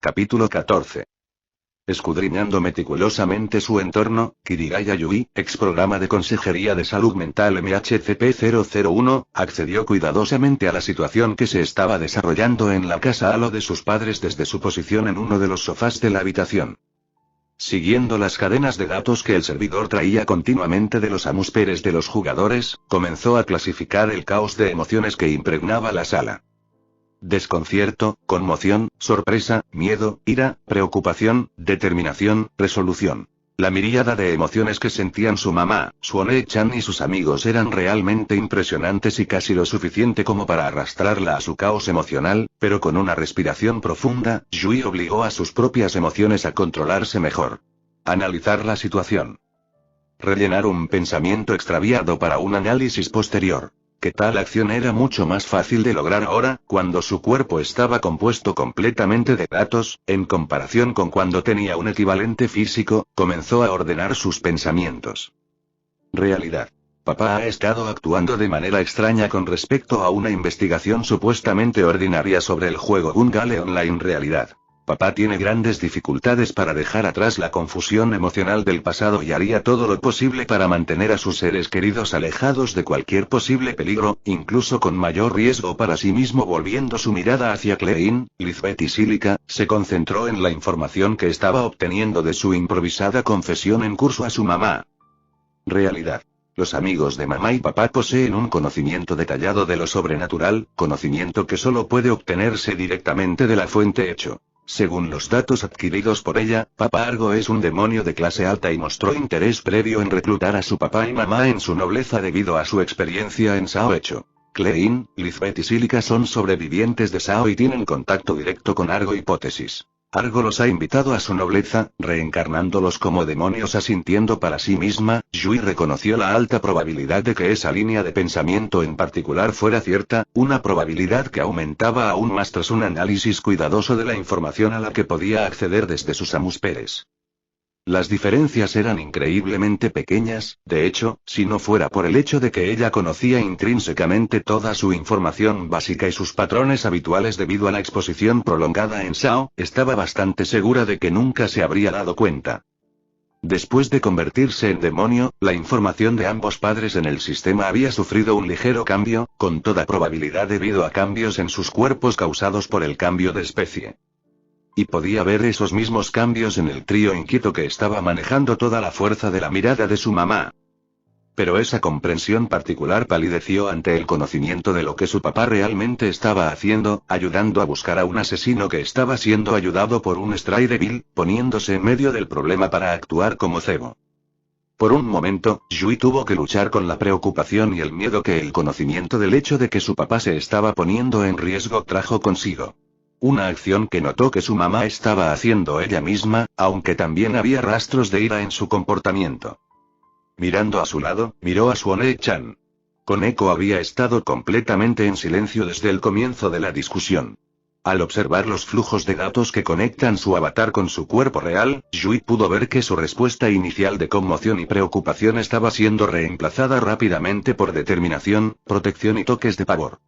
Capítulo 14. Escudriñando meticulosamente su entorno, Kirigaya Yui, ex programa de Consejería de Salud Mental MHCP001, accedió cuidadosamente a la situación que se estaba desarrollando en la casa Halo de sus padres desde su posición en uno de los sofás de la habitación. Siguiendo las cadenas de datos que el servidor traía continuamente de los amusperes de los jugadores, comenzó a clasificar el caos de emociones que impregnaba la sala. Desconcierto, conmoción, sorpresa, miedo, ira, preocupación, determinación, resolución. La miríada de emociones que sentían su mamá, Suone-chan y sus amigos eran realmente impresionantes y casi lo suficiente como para arrastrarla a su caos emocional, pero con una respiración profunda, Yui obligó a sus propias emociones a controlarse mejor. Analizar la situación. Rellenar un pensamiento extraviado para un análisis posterior. Que tal acción era mucho más fácil de lograr ahora, cuando su cuerpo estaba compuesto completamente de datos, en comparación con cuando tenía un equivalente físico, comenzó a ordenar sus pensamientos. Realidad. Papá ha estado actuando de manera extraña con respecto a una investigación supuestamente ordinaria sobre el juego Gungale Online realidad. Papá tiene grandes dificultades para dejar atrás la confusión emocional del pasado y haría todo lo posible para mantener a sus seres queridos alejados de cualquier posible peligro, incluso con mayor riesgo para sí mismo. Volviendo su mirada hacia Klein, Lisbeth y Silica, se concentró en la información que estaba obteniendo de su improvisada confesión en curso a su mamá. Realidad. Los amigos de mamá y papá poseen un conocimiento detallado de lo sobrenatural, conocimiento que solo puede obtenerse directamente de la fuente hecho. Según los datos adquiridos por ella, Papá Argo es un demonio de clase alta y mostró interés previo en reclutar a su papá y mamá en su nobleza debido a su experiencia en Sao Hecho. Klein, Lisbeth y Silica son sobrevivientes de Sao y tienen contacto directo con Argo. Hipótesis. Argo los ha invitado a su nobleza, reencarnándolos como demonios. Asintiendo para sí misma, Yui reconoció la alta probabilidad de que esa línea de pensamiento en particular fuera cierta, una probabilidad que aumentaba aún más tras un análisis cuidadoso de la información a la que podía acceder desde sus amusperes. Las diferencias eran increíblemente pequeñas, de hecho, si no fuera por el hecho de que ella conocía intrínsecamente toda su información básica y sus patrones habituales debido a la exposición prolongada en Sao, estaba bastante segura de que nunca se habría dado cuenta. Después de convertirse en demonio, la información de ambos padres en el sistema había sufrido un ligero cambio, con toda probabilidad debido a cambios en sus cuerpos causados por el cambio de especie. Y podía ver esos mismos cambios en el trío inquieto que estaba manejando toda la fuerza de la mirada de su mamá. Pero esa comprensión particular palideció ante el conocimiento de lo que su papá realmente estaba haciendo, ayudando a buscar a un asesino que estaba siendo ayudado por un Stray débil, poniéndose en medio del problema para actuar como cebo. Por un momento, Yui tuvo que luchar con la preocupación y el miedo que el conocimiento del hecho de que su papá se estaba poniendo en riesgo trajo consigo. Una acción que notó que su mamá estaba haciendo ella misma, aunque también había rastros de ira en su comportamiento. Mirando a su lado, miró a Suone-chan. Koneko había estado completamente en silencio desde el comienzo de la discusión. Al observar los flujos de datos que conectan su avatar con su cuerpo real, Yui pudo ver que su respuesta inicial de conmoción y preocupación estaba siendo reemplazada rápidamente por determinación, protección y toques de pavor.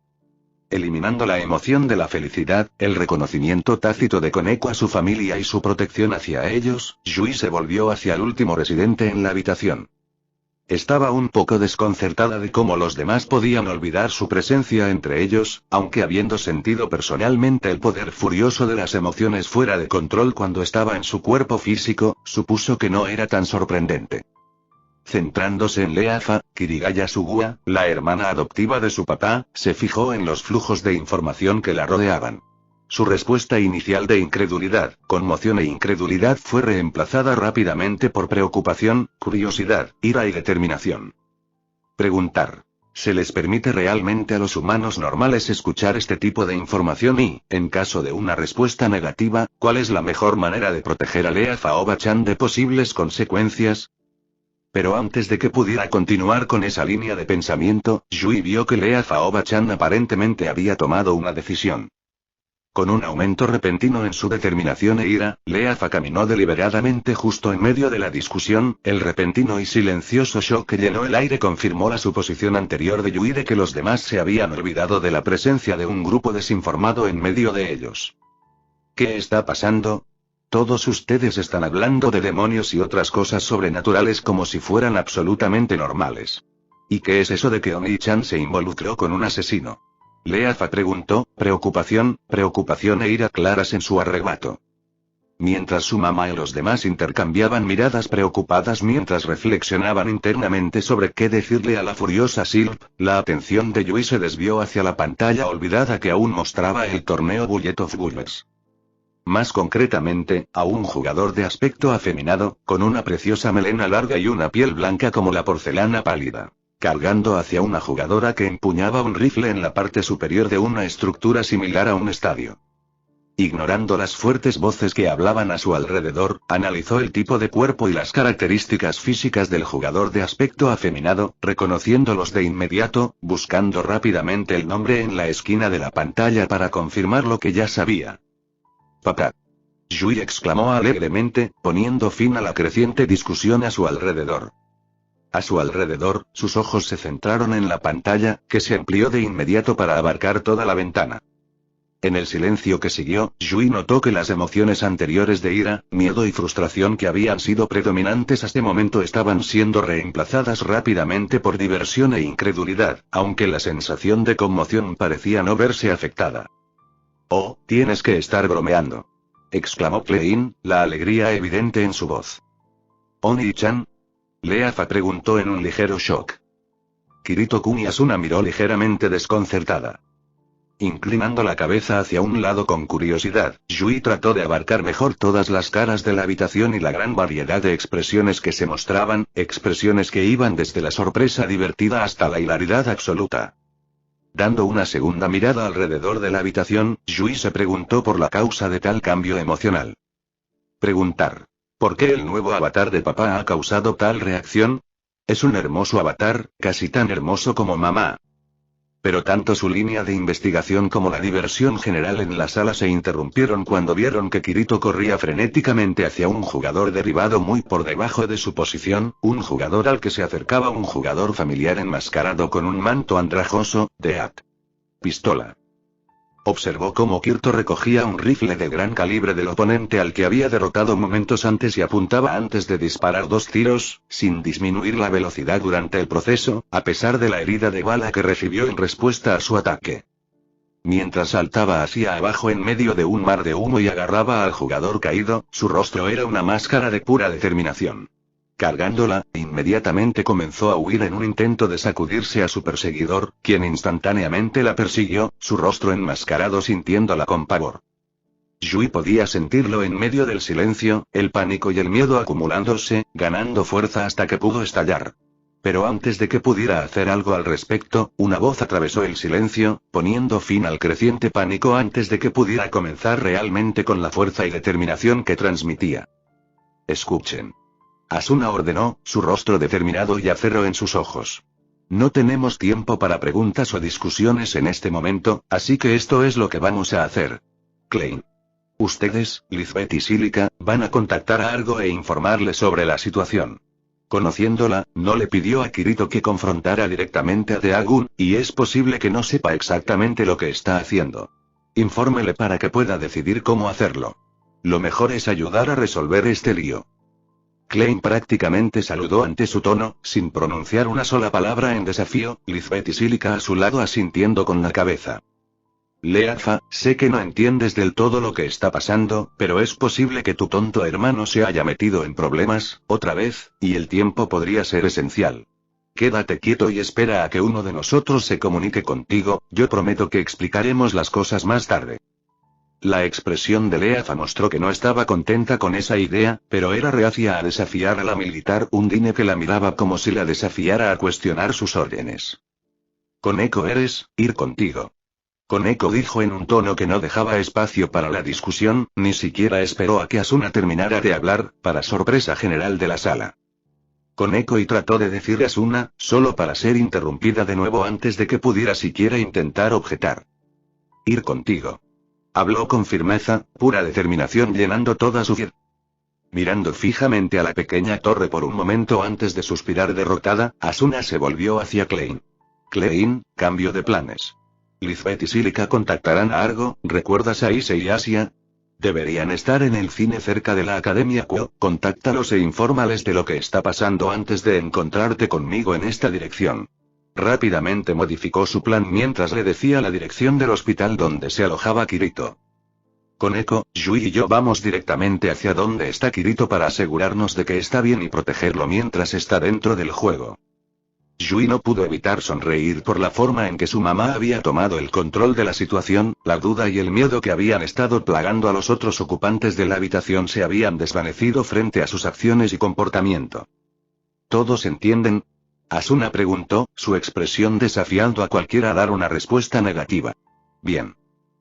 Eliminando la emoción de la felicidad, el reconocimiento tácito de Koneko a su familia y su protección hacia ellos, Yui se volvió hacia el último residente en la habitación. Estaba un poco desconcertada de cómo los demás podían olvidar su presencia entre ellos, aunque habiendo sentido personalmente el poder furioso de las emociones fuera de control cuando estaba en su cuerpo físico, supuso que no era tan sorprendente. Centrándose en Leafa, Kirigaya Sugua, la hermana adoptiva de su papá, se fijó en los flujos de información que la rodeaban. Su respuesta inicial de incredulidad, conmoción e incredulidad fue reemplazada rápidamente por preocupación, curiosidad, ira y determinación. Preguntar. ¿Se les permite realmente a los humanos normales escuchar este tipo de información y, en caso de una respuesta negativa, cuál es la mejor manera de proteger a Leafa Oba-chan de posibles consecuencias? Pero antes de que pudiera continuar con esa línea de pensamiento, Yui vio que Leafa Oba-chan aparentemente había tomado una decisión. Con un aumento repentino en su determinación e ira, Leafa caminó deliberadamente justo en medio de la discusión. El repentino y silencioso shock que llenó el aire confirmó la suposición anterior de Yui de que los demás se habían olvidado de la presencia de un grupo desinformado en medio de ellos. ¿Qué está pasando? Todos ustedes están hablando de demonios y otras cosas sobrenaturales como si fueran absolutamente normales. ¿Y qué es eso de que Oni-chan se involucró con un asesino? Leafa preguntó, preocupación e ira claras en su arrebato. Mientras su mamá y los demás intercambiaban miradas preocupadas mientras reflexionaban internamente sobre qué decirle a la furiosa Silp, la atención de Yui se desvió hacia la pantalla olvidada que aún mostraba el torneo Bullet of Bulbers. Más concretamente, a un jugador de aspecto afeminado, con una preciosa melena larga y una piel blanca como la porcelana pálida, cargando hacia una jugadora que empuñaba un rifle en la parte superior de una estructura similar a un estadio. Ignorando las fuertes voces que hablaban a su alrededor, analizó el tipo de cuerpo y las características físicas del jugador de aspecto afeminado, reconociéndolos de inmediato, buscando rápidamente el nombre en la esquina de la pantalla para confirmar lo que ya sabía. «Papá». Yui exclamó alegremente, poniendo fin a la creciente discusión a su alrededor. A su alrededor, sus ojos se centraron en la pantalla, que se amplió de inmediato para abarcar toda la ventana. En el silencio que siguió, Yui notó que las emociones anteriores de ira, miedo y frustración que habían sido predominantes hasta ese momento estaban siendo reemplazadas rápidamente por diversión e incredulidad, aunque la sensación de conmoción parecía no verse afectada. «Oh, tienes que estar bromeando», exclamó Klein, la alegría evidente en su voz. «Oni-chan». Leafa preguntó en un ligero shock. Kirito-kun y Asuna miró ligeramente desconcertada. Inclinando la cabeza hacia un lado con curiosidad, Yui trató de abarcar mejor todas las caras de la habitación y la gran variedad de expresiones que se mostraban, expresiones que iban desde la sorpresa divertida hasta la hilaridad absoluta. Dando una segunda mirada alrededor de la habitación, Yui se preguntó por la causa de tal cambio emocional. Preguntar. ¿Por qué el nuevo avatar de papá ha causado tal reacción? Es un hermoso avatar, casi tan hermoso como mamá. Pero tanto su línea de investigación como la diversión general en la sala se interrumpieron cuando vieron que Kirito corría frenéticamente hacia un jugador derribado muy por debajo de su posición, un jugador al que se acercaba un jugador familiar enmascarado con un manto andrajoso, de pistola. Observó cómo Kirito recogía un rifle de gran calibre del oponente al que había derrotado momentos antes y apuntaba antes de disparar 2 tiros, sin disminuir la velocidad durante el proceso, a pesar de la herida de bala que recibió en respuesta a su ataque. Mientras saltaba hacia abajo en medio de un mar de humo y agarraba al jugador caído, su rostro era una máscara de pura determinación. Cargándola, inmediatamente comenzó a huir en un intento de sacudirse a su perseguidor, quien instantáneamente la persiguió, su rostro enmascarado sintiéndola con pavor. Yui podía sentirlo en medio del silencio, el pánico y el miedo acumulándose, ganando fuerza hasta que pudo estallar. Pero antes de que pudiera hacer algo al respecto, una voz atravesó el silencio, poniendo fin al creciente pánico antes de que pudiera comenzar realmente con la fuerza y determinación que transmitía. «Escuchen». Asuna ordenó, su rostro determinado y acero en sus ojos. «No tenemos tiempo para preguntas o discusiones en este momento, así que esto es lo que vamos a hacer. Klein. Ustedes, Lizbeth y Silica, van a contactar a Argo e informarle sobre la situación». Conociéndola, no le pidió a Kirito que confrontara directamente a Deagun, y es posible que no sepa exactamente lo que está haciendo. Infórmele para que pueda decidir cómo hacerlo. Lo mejor es ayudar a resolver este lío. Klein prácticamente saludó ante su tono, sin pronunciar una sola palabra en desafío, Lizbeth y Silica a su lado asintiendo con la cabeza. «Leafa, sé que no entiendes del todo lo que está pasando, pero es posible que tu tonto hermano se haya metido en problemas, otra vez, y el tiempo podría ser esencial. Quédate quieto y espera a que uno de nosotros se comunique contigo, yo prometo que explicaremos las cosas más tarde». La expresión de Leafa mostró que no estaba contenta con esa idea, pero era reacia a desafiar a la militar Undine que la miraba como si la desafiara a cuestionar sus órdenes. «Koneko eres, ir contigo». Koneko dijo en un tono que no dejaba espacio para la discusión, ni siquiera esperó a que Asuna terminara de hablar, para sorpresa general de la sala. Koneko y trató de decir Asuna, solo para ser interrumpida de nuevo antes de que pudiera siquiera intentar objetar. «Ir contigo». Habló con firmeza, pura determinación llenando toda su vida. Mirando fijamente a la pequeña torre por un momento antes de suspirar derrotada, Asuna se volvió hacia Klein. «Klein, cambio de planes. Lizbeth y Silica contactarán a Argo, ¿recuerdas a Issei y Asia?» Deberían estar en el cine cerca de la Academia Kuo. Contáctalos e infórmales de lo que está pasando antes de encontrarte conmigo en esta dirección. Rápidamente modificó su plan mientras le decía la dirección del hospital donde se alojaba Kirito. Koneko, Yui y yo vamos directamente hacia donde está Kirito para asegurarnos de que está bien y protegerlo mientras está dentro del juego. Yui no pudo evitar sonreír por la forma en que su mamá había tomado el control de la situación, la duda y el miedo que habían estado plagando a los otros ocupantes de la habitación se habían desvanecido frente a sus acciones y comportamiento. ¿Todos entienden? Asuna preguntó, su expresión desafiando a cualquiera a dar una respuesta negativa. Bien.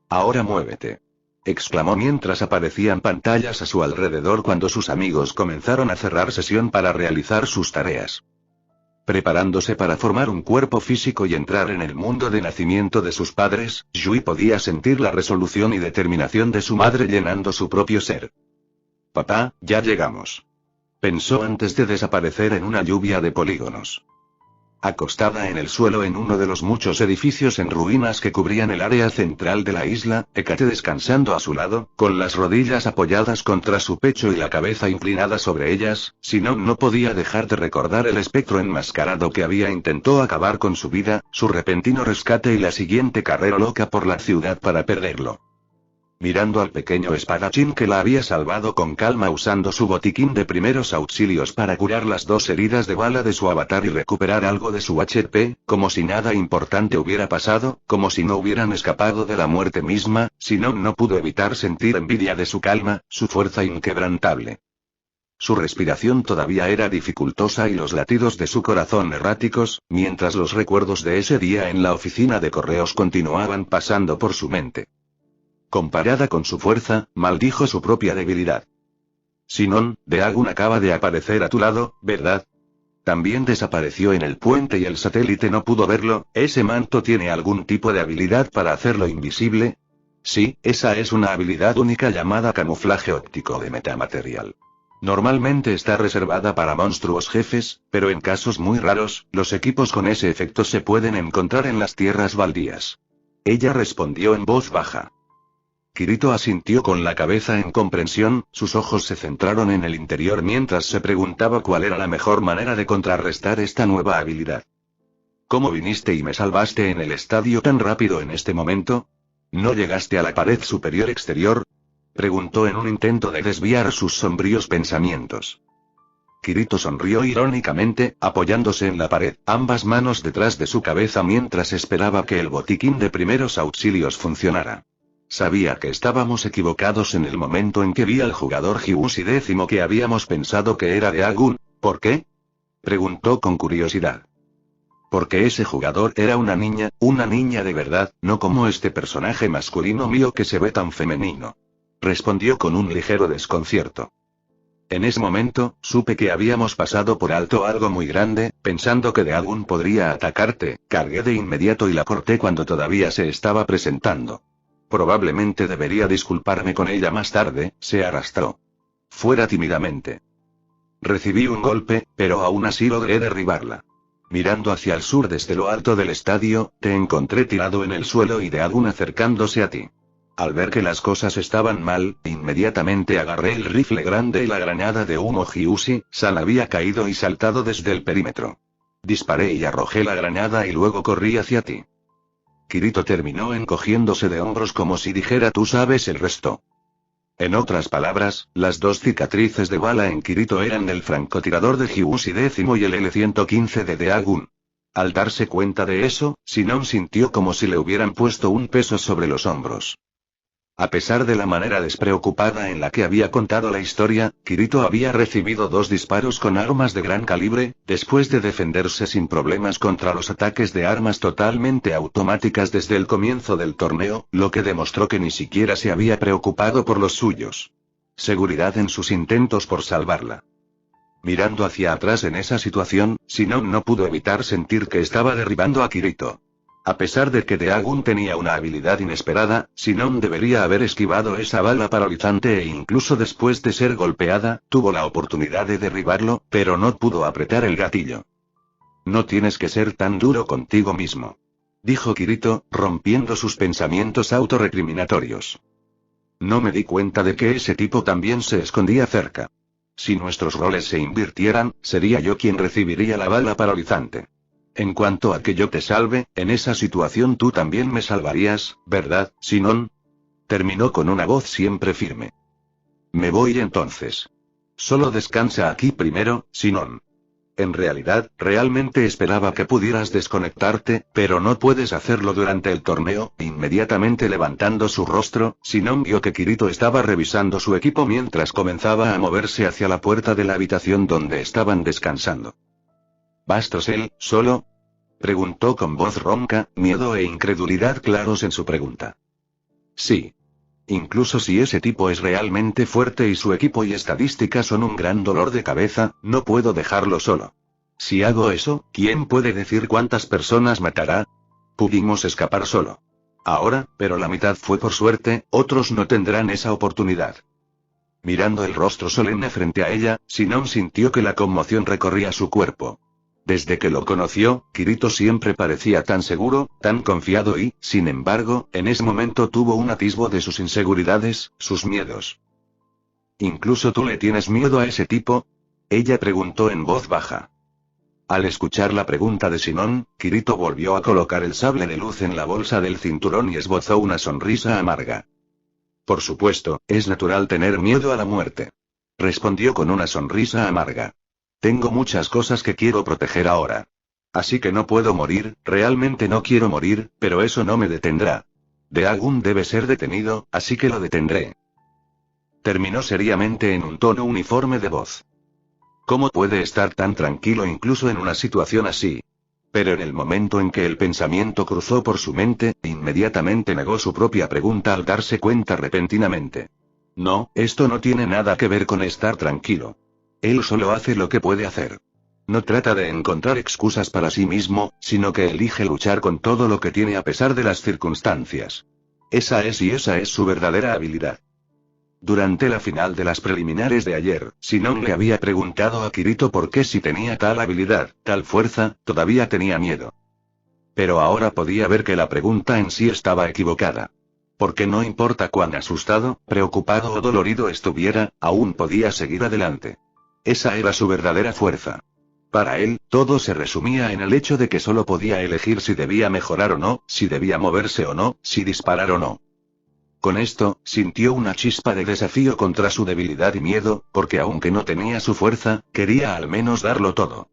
Ahora muévete. Exclamó mientras aparecían pantallas a su alrededor cuando sus amigos comenzaron a cerrar sesión para realizar sus tareas. Preparándose para formar un cuerpo físico y entrar en el mundo de nacimiento de sus padres, Yui podía sentir la resolución y determinación de su madre llenando su propio ser. Papá, ya llegamos. Pensó antes de desaparecer en una lluvia de polígonos. Acostada en el suelo en uno de los muchos edificios en ruinas que cubrían el área central de la isla, Hecate descansando a su lado, con las rodillas apoyadas contra su pecho y la cabeza inclinada sobre ellas, Sinon no podía dejar de recordar el espectro enmascarado que había intentado acabar con su vida, su repentino rescate y la siguiente carrera loca por la ciudad para perderlo. Mirando al pequeño espadachín que la había salvado con calma usando su botiquín de primeros auxilios para curar las 2 heridas de bala de su avatar y recuperar algo de su HP, como si nada importante hubiera pasado, como si no hubieran escapado de la muerte misma, Sinon no pudo evitar sentir envidia de su calma, su fuerza inquebrantable. Su respiración todavía era dificultosa y los latidos de su corazón erráticos, mientras los recuerdos de ese día en la oficina de correos continuaban pasando por su mente. Comparada con su fuerza, maldijo su propia debilidad. Sinon, Deagun acaba de aparecer a tu lado, ¿verdad? También desapareció en el puente y el satélite no pudo verlo. ¿Ese manto tiene algún tipo de habilidad para hacerlo invisible? Sí, esa es una habilidad única llamada camuflaje óptico de metamaterial. Normalmente está reservada para monstruos jefes, pero en casos muy raros, los equipos con ese efecto se pueden encontrar en las tierras baldías. Ella respondió en voz baja. Kirito asintió con la cabeza en comprensión, sus ojos se centraron en el interior mientras se preguntaba cuál era la mejor manera de contrarrestar esta nueva habilidad. ¿Cómo viniste y me salvaste en el estadio tan rápido en este momento? ¿No llegaste a la pared superior exterior? Preguntó en un intento de desviar sus sombríos pensamientos. Kirito sonrió irónicamente, apoyándose en la pared, ambas manos detrás de su cabeza mientras esperaba que el botiquín de primeros auxilios funcionara. Sabía que estábamos equivocados en el momento en que vi al jugador Hyuushi X que habíamos pensado que era Deagun. ¿Por qué? Preguntó con curiosidad. Porque ese jugador era una niña de verdad, no como este personaje masculino mío que se ve tan femenino. Respondió con un ligero desconcierto. En ese momento, supe que habíamos pasado por alto algo muy grande, pensando que Deagun podría atacarte, cargué de inmediato y la corté cuando todavía se estaba presentando. Probablemente debería disculparme con ella más tarde, se arrastró. Fuera tímidamente. Recibí un golpe, pero aún así logré derribarla. Mirando hacia el sur desde lo alto del estadio, te encontré tirado en el suelo y Deagun acercándose a ti. Al ver que las cosas estaban mal, inmediatamente agarré el rifle grande y la granada de humo Hyuushi-san había caído y saltado desde el perímetro. Disparé y arrojé la granada y luego corrí hacia ti. Kirito terminó encogiéndose de hombros como si dijera tú sabes el resto. En otras palabras, las 2 cicatrices de bala en Kirito eran del francotirador de Hyuushi X y el L-115 de Deagun. Al darse cuenta de eso, Sinon sintió como si le hubieran puesto un peso sobre los hombros. A pesar de la manera despreocupada en la que había contado la historia, Kirito había recibido 2 disparos con armas de gran calibre, después de defenderse sin problemas contra los ataques de armas totalmente automáticas desde el comienzo del torneo, lo que demostró que ni siquiera se había preocupado por los suyos. Seguridad en sus intentos por salvarla. Mirando hacia atrás en esa situación, Sinon no pudo evitar sentir que estaba derribando a Kirito. A pesar de que Deagun tenía una habilidad inesperada, Sinon debería haber esquivado esa bala paralizante e incluso después de ser golpeada, tuvo la oportunidad de derribarlo, pero no pudo apretar el gatillo. No tienes que ser tan duro contigo mismo. Dijo Kirito, rompiendo sus pensamientos autorrecriminatorios. no me di cuenta de que ese tipo también se escondía cerca. Si nuestros roles se invirtieran, sería yo quien recibiría la bala paralizante. En cuanto a que yo te salve, en esa situación tú también me salvarías, ¿verdad, Sinon? Terminó con una voz siempre firme. Me voy entonces. Solo descansa aquí primero, Sinon. En realidad, realmente esperaba que pudieras desconectarte, pero no puedes hacerlo durante el torneo. Inmediatamente levantando su rostro, Sinon vio que Kirito estaba revisando su equipo mientras comenzaba a moverse hacia la puerta de la habitación donde estaban descansando. ¿Bastos él, solo? Preguntó con voz ronca, miedo e incredulidad claros en su pregunta. Sí. Incluso si ese tipo es realmente fuerte y su equipo y estadística son un gran dolor de cabeza, no puedo dejarlo solo. Si hago eso, ¿quién puede decir cuántas personas matará? Pudimos escapar solo. Ahora, pero la mitad fue por suerte, otros no tendrán esa oportunidad. Mirando el rostro solemne frente a ella, Sinon sintió que la conmoción recorría su cuerpo. Desde que lo conoció, Kirito siempre parecía tan seguro, tan confiado y, sin embargo, en ese momento tuvo un atisbo de sus inseguridades, sus miedos. ¿Incluso tú le tienes miedo a ese tipo? Ella preguntó en voz baja. Al escuchar la pregunta de Sinon, Kirito volvió a colocar el sable de luz en la bolsa del cinturón y esbozó una sonrisa amarga. Por supuesto, es natural tener miedo a la muerte. Respondió con una sonrisa amarga. Tengo muchas cosas que quiero proteger ahora. Así que no puedo morir, realmente no quiero morir, pero eso no me detendrá. Daegun debe ser detenido, así que lo detendré. Terminó seriamente en un tono uniforme de voz. ¿Cómo puede estar tan tranquilo incluso en una situación así? Pero en el momento en que el pensamiento cruzó por su mente, inmediatamente negó su propia pregunta al darse cuenta repentinamente. No, esto no tiene nada que ver con estar tranquilo. Él solo hace lo que puede hacer. No trata de encontrar excusas para sí mismo, sino que elige luchar con todo lo que tiene a pesar de las circunstancias. Esa es su verdadera habilidad. Durante la final de las preliminares de ayer, Sinon le había preguntado a Kirito por qué si tenía tal habilidad, tal fuerza, todavía tenía miedo. Pero ahora podía ver que la pregunta en sí estaba equivocada. Porque no importa cuán asustado, preocupado o dolorido estuviera, aún podía seguir adelante. Esa era su verdadera fuerza. Para él, todo se resumía en el hecho de que solo podía elegir si debía mejorar o no, si debía moverse o no, si disparar o no. Con esto, sintió una chispa de desafío contra su debilidad y miedo, porque aunque no tenía su fuerza, quería al menos darlo todo.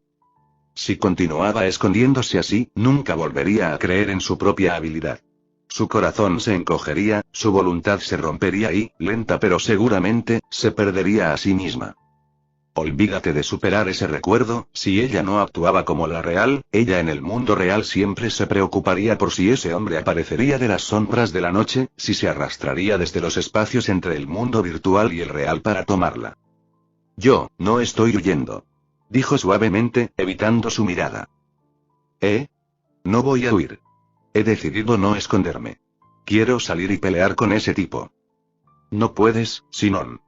Si continuaba escondiéndose así, nunca volvería a creer en su propia habilidad. Su corazón se encogería, su voluntad se rompería y, lenta pero seguramente, se perdería a sí misma. Olvídate de superar ese recuerdo. Si ella no actuaba como la real, ella en el mundo real siempre se preocuparía por si ese hombre aparecería de las sombras de la noche, si se arrastraría desde los espacios entre el mundo virtual y el real para tomarla. Yo, no estoy huyendo. Dijo suavemente, evitando su mirada. No voy a huir. He decidido no esconderme. Quiero salir y pelear con ese tipo. No puedes, Sinon.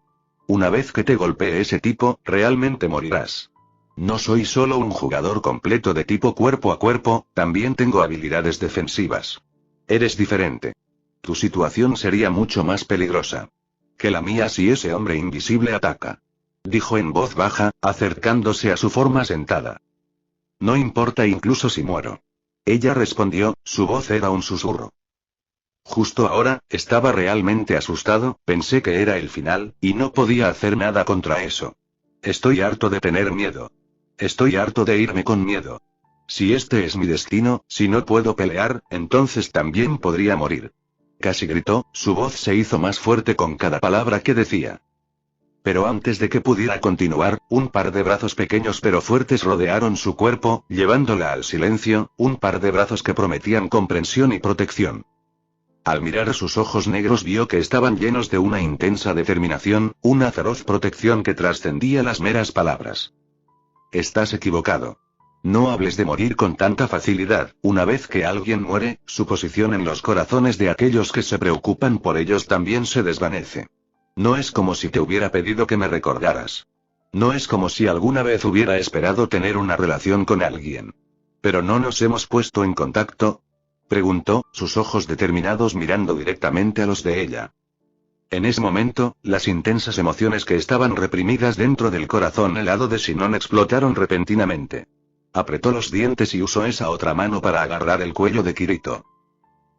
Una vez que te golpee ese tipo, realmente morirás. No soy solo un jugador completo de tipo cuerpo a cuerpo, también tengo habilidades defensivas. Eres diferente. Tu situación sería mucho más peligrosa que la mía si ese hombre invisible ataca. Dijo en voz baja, acercándose a su forma sentada. No importa incluso si muero. Ella respondió, su voz era un susurro. Justo ahora, estaba realmente asustado, pensé que era el final, y no podía hacer nada contra eso. Estoy harto de tener miedo. Estoy harto de irme con miedo. Si este es mi destino, si no puedo pelear, entonces también podría morir. Casi gritó, su voz se hizo más fuerte con cada palabra que decía. Pero antes de que pudiera continuar, un par de brazos pequeños pero fuertes rodearon su cuerpo, llevándola al silencio, un par de brazos que prometían comprensión y protección. Al mirar sus ojos negros vio que estaban llenos de una intensa determinación, una feroz protección que trascendía las meras palabras. Estás equivocado. No hables de morir con tanta facilidad. Una vez que alguien muere, su posición en los corazones de aquellos que se preocupan por ellos también se desvanece. No es como si te hubiera pedido que me recordaras. No es como si alguna vez hubiera esperado tener una relación con alguien. Pero no nos hemos puesto en contacto. Preguntó, sus ojos determinados mirando directamente a los de ella. En ese momento, las intensas emociones que estaban reprimidas dentro del corazón helado de Shinon explotaron repentinamente. Apretó los dientes y usó esa otra mano para agarrar el cuello de Kirito.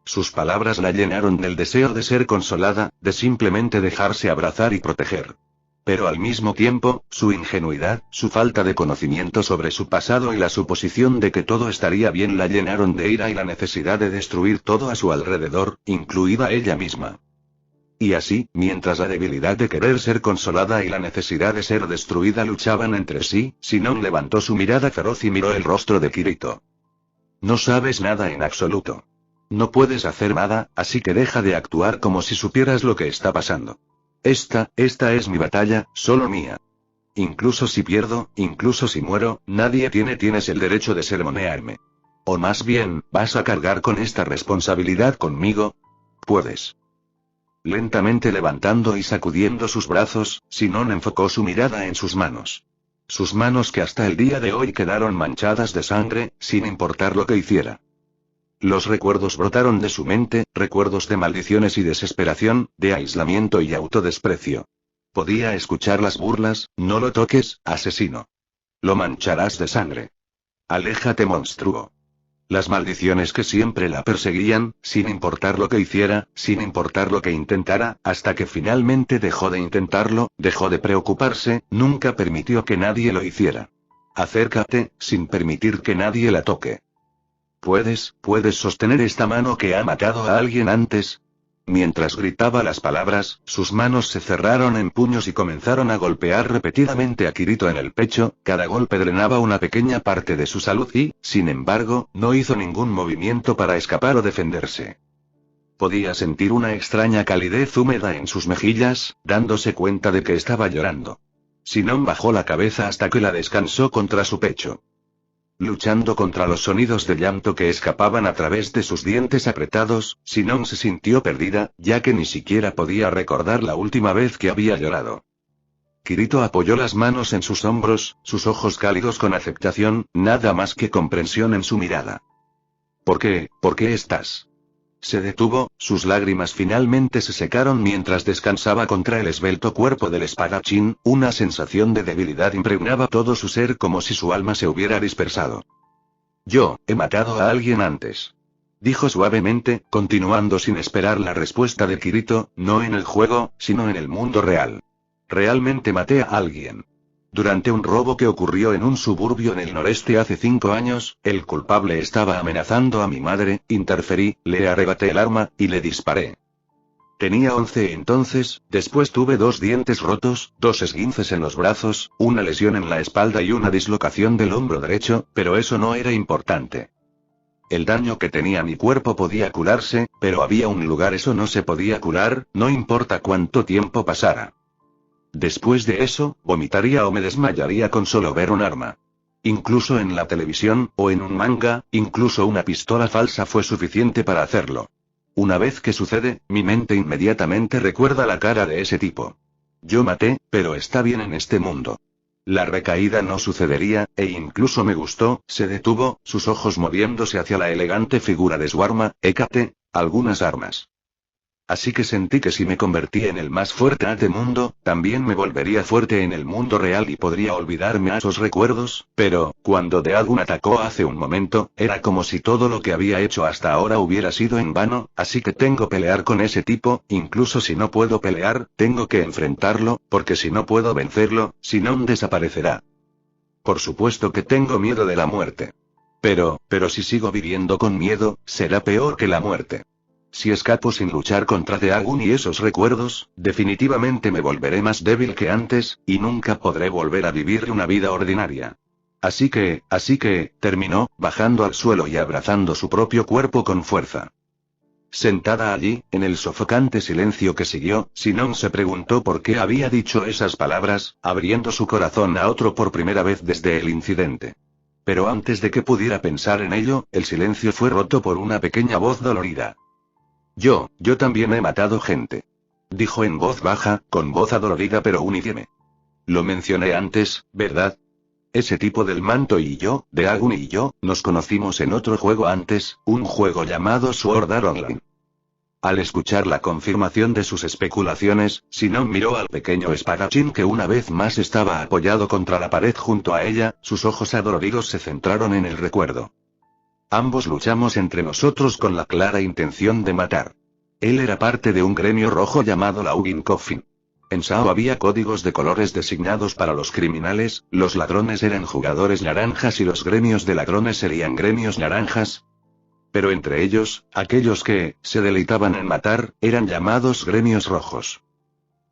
Sus palabras la llenaron del deseo de ser consolada, de simplemente dejarse abrazar y proteger. Pero al mismo tiempo, su ingenuidad, su falta de conocimiento sobre su pasado y la suposición de que todo estaría bien la llenaron de ira y la necesidad de destruir todo a su alrededor, incluida ella misma. Y así, mientras la debilidad de querer ser consolada y la necesidad de ser destruida luchaban entre sí, Shinon levantó su mirada feroz y miró el rostro de Kirito. No sabes nada en absoluto. No puedes hacer nada, así que deja de actuar como si supieras lo que está pasando. Esta es mi batalla, solo mía. Incluso si pierdo, incluso si muero, nadie tienes el derecho de sermonearme. O más bien, ¿vas a cargar con esta responsabilidad conmigo? Puedes. Lentamente levantando y sacudiendo sus brazos, Shinon enfocó su mirada en sus manos. Sus manos que hasta el día de hoy quedaron manchadas de sangre, sin importar lo que hiciera. Los recuerdos brotaron de su mente, recuerdos de maldiciones y desesperación, de aislamiento y autodesprecio. Podía escuchar las burlas: no lo toques, asesino. Lo mancharás de sangre. Aléjate, monstruo. Las maldiciones que siempre la perseguían, sin importar lo que hiciera, sin importar lo que intentara, hasta que finalmente dejó de intentarlo, dejó de preocuparse, nunca permitió que nadie lo hiciera. Acércate, sin permitir que nadie la toque. ¿Puedes sostener esta mano que ha matado a alguien antes? Mientras gritaba las palabras, sus manos se cerraron en puños y comenzaron a golpear repetidamente a Kirito en el pecho, cada golpe drenaba una pequeña parte de su salud y, sin embargo, no hizo ningún movimiento para escapar o defenderse. Podía sentir una extraña calidez húmeda en sus mejillas, dándose cuenta de que estaba llorando. Shinon bajó la cabeza hasta que la descansó contra su pecho. Luchando contra los sonidos de llanto que escapaban a través de sus dientes apretados, Shinon se sintió perdida, ya que ni siquiera podía recordar la última vez que había llorado. Kirito apoyó las manos en sus hombros, sus ojos cálidos con aceptación, nada más que comprensión en su mirada. ¿Por qué estás? Se detuvo, sus lágrimas finalmente se secaron mientras descansaba contra el esbelto cuerpo del espadachín, una sensación de debilidad impregnaba todo su ser como si su alma se hubiera dispersado. Yo, he matado a alguien antes. Dijo suavemente, continuando sin esperar la respuesta de Kirito, no en el juego, sino en el mundo real. Realmente maté a alguien. Durante un robo que ocurrió en un suburbio en el noreste hace 5 años, el culpable estaba amenazando a mi madre, interferí, le arrebaté el arma, y le disparé. Tenía 11 entonces, después tuve 2 dientes rotos, 2 esguinces en los brazos, una lesión en la espalda y una dislocación del hombro derecho, pero eso no era importante. El daño que tenía mi cuerpo podía curarse, pero había un lugar eso no se podía curar, no importa cuánto tiempo pasara. Después de eso, vomitaría o me desmayaría con solo ver un arma. Incluso en la televisión, o en un manga, incluso una pistola falsa fue suficiente para hacerlo. Una vez que sucede, mi mente inmediatamente recuerda la cara de ese tipo. Yo maté, pero está bien en este mundo. La recaída no sucedería, e incluso me gustó, se detuvo, sus ojos moviéndose hacia la elegante figura de su arma, Hécate, algunas armas. Así que sentí que si me convertí en el más fuerte de mundo, también me volvería fuerte en el mundo real y podría olvidarme a esos recuerdos, pero, cuando Deagun atacó hace un momento, era como si todo lo que había hecho hasta ahora hubiera sido en vano, así que tengo que pelear con ese tipo, incluso si no puedo pelear, tengo que enfrentarlo, porque si no puedo vencerlo, Shinon desaparecerá. Por supuesto que tengo miedo de la muerte. Pero si sigo viviendo con miedo, será peor que la muerte. Si escapo sin luchar contra Deagun y esos recuerdos, definitivamente me volveré más débil que antes, y nunca podré volver a vivir una vida ordinaria. Así que, terminó, bajando al suelo y abrazando su propio cuerpo con fuerza. Sentada allí, en el sofocante silencio que siguió, Shinon se preguntó por qué había dicho esas palabras, abriendo su corazón a otro por primera vez desde el incidente. Pero antes de que pudiera pensar en ello, el silencio fue roto por una pequeña voz dolorida. Yo también he matado gente. Dijo en voz baja, con voz adolorida pero uniforme. Lo mencioné antes, ¿verdad? Ese tipo del manto y yo, Deagun y yo, nos conocimos en otro juego antes, un juego llamado Sword Art Online. Al escuchar la confirmación de sus especulaciones, Sinon miró al pequeño espadachín que una vez más estaba apoyado contra la pared junto a ella, sus ojos adoloridos se centraron en el recuerdo. Ambos luchamos entre nosotros con la clara intención de matar. Él era parte de un gremio rojo llamado Laugin Coffin. En Sao había códigos de colores designados para los criminales, los ladrones eran jugadores naranjas y los gremios de ladrones serían gremios naranjas. Pero entre ellos, aquellos que se deleitaban en matar, eran llamados gremios rojos.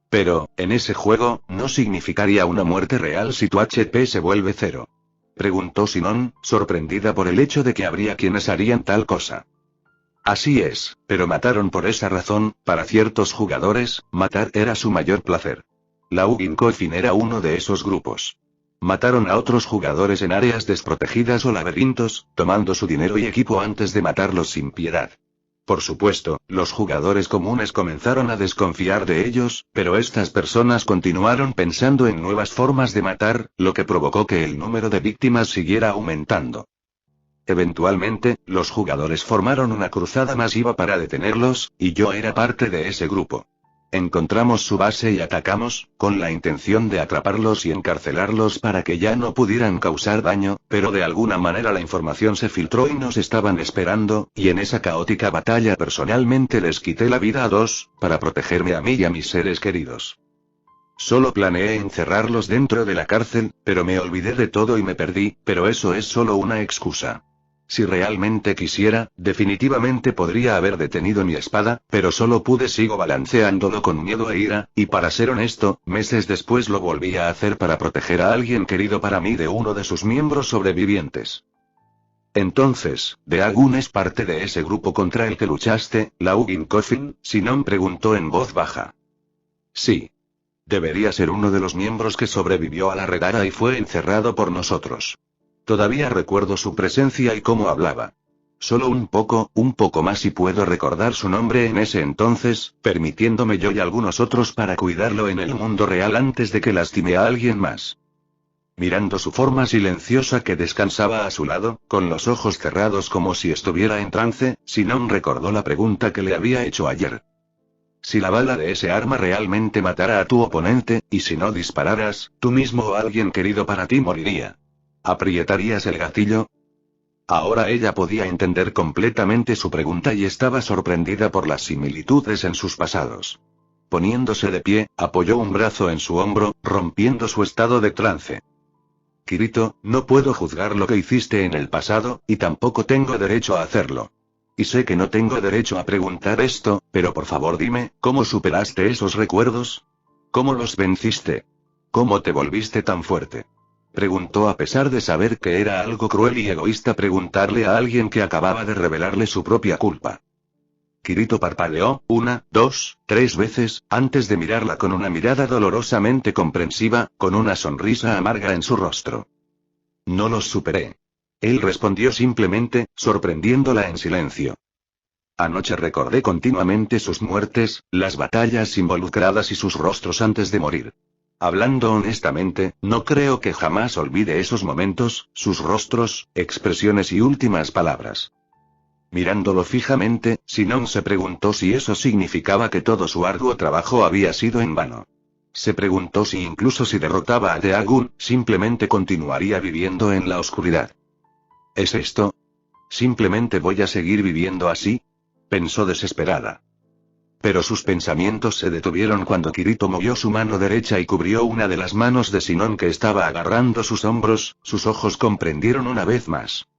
Pero, en ese juego, ¿no significaría una muerte real si tu HP se vuelve cero? Preguntó Sinon, sorprendida por el hecho de que habría quienes harían tal cosa. Así es, pero mataron por esa razón, para ciertos jugadores, matar era su mayor placer. Laugin Coffin era uno de esos grupos. Mataron a otros jugadores en áreas desprotegidas o laberintos, tomando su dinero y equipo antes de matarlos sin piedad. Por supuesto, los jugadores comunes comenzaron a desconfiar de ellos, pero estas personas continuaron pensando en nuevas formas de matar, lo que provocó que el número de víctimas siguiera aumentando. Eventualmente, los jugadores formaron una cruzada masiva para detenerlos, y yo era parte de ese grupo. Encontramos su base y atacamos, con la intención de atraparlos y encarcelarlos para que ya no pudieran causar daño, pero de alguna manera la información se filtró y nos estaban esperando, y en esa caótica batalla personalmente les quité la vida a dos, para protegerme a mí y a mis seres queridos. Solo planeé encerrarlos dentro de la cárcel, pero me olvidé de todo y me perdí, pero eso es solo una excusa. Si realmente quisiera, definitivamente podría haber detenido mi espada, pero solo pude sigo balanceándolo con miedo e ira, y para ser honesto, meses después lo volví a hacer para proteger a alguien querido para mí de uno de sus miembros sobrevivientes. Entonces, ¿Daegun es parte de ese grupo contra el que luchaste, Laugin Coffin? Sinon preguntó en voz baja. Sí. Debería ser uno de los miembros que sobrevivió a la redada y fue encerrado por nosotros. Todavía recuerdo su presencia y cómo hablaba. Solo un poco más y puedo recordar su nombre en ese entonces, permitiéndome yo y algunos otros para cuidarlo en el mundo real antes de que lastime a alguien más. Mirando su forma silenciosa que descansaba a su lado, con los ojos cerrados como si estuviera en trance, Sinon recordó la pregunta que le había hecho ayer. Si la bala de ese arma realmente matara a tu oponente, y si no dispararas, tú mismo o alguien querido para ti moriría. ¿Aprietarías el gatillo? Ahora ella podía entender completamente su pregunta y estaba sorprendida por las similitudes en sus pasados. Poniéndose de pie, apoyó un brazo en su hombro, rompiendo su estado de trance. Kirito, no puedo juzgar lo que hiciste en el pasado, y tampoco tengo derecho a hacerlo. Y sé que no tengo derecho a preguntar esto, pero por favor dime, ¿cómo superaste esos recuerdos? ¿Cómo los venciste? ¿Cómo te volviste tan fuerte? Preguntó a pesar de saber que era algo cruel y egoísta preguntarle a alguien que acababa de revelarle su propia culpa. Kirito parpadeó, 1, 2, 3 veces, antes de mirarla con una mirada dolorosamente comprensiva, con una sonrisa amarga en su rostro. No los superé. Él respondió simplemente, sorprendiéndola en silencio. Anoche recordé continuamente sus muertes, las batallas involucradas y sus rostros antes de morir. Hablando honestamente, no creo que jamás olvide esos momentos, sus rostros, expresiones y últimas palabras. Mirándolo fijamente, Sinon se preguntó si eso significaba que todo su arduo trabajo había sido en vano. Se preguntó si incluso si derrotaba a Daegun, simplemente continuaría viviendo en la oscuridad. ¿Es esto? ¿Simplemente voy a seguir viviendo así? Pensó desesperada. Pero sus pensamientos se detuvieron cuando Kirito movió su mano derecha y cubrió una de las manos de Sinon que estaba agarrando sus hombros, sus ojos comprendieron una vez más.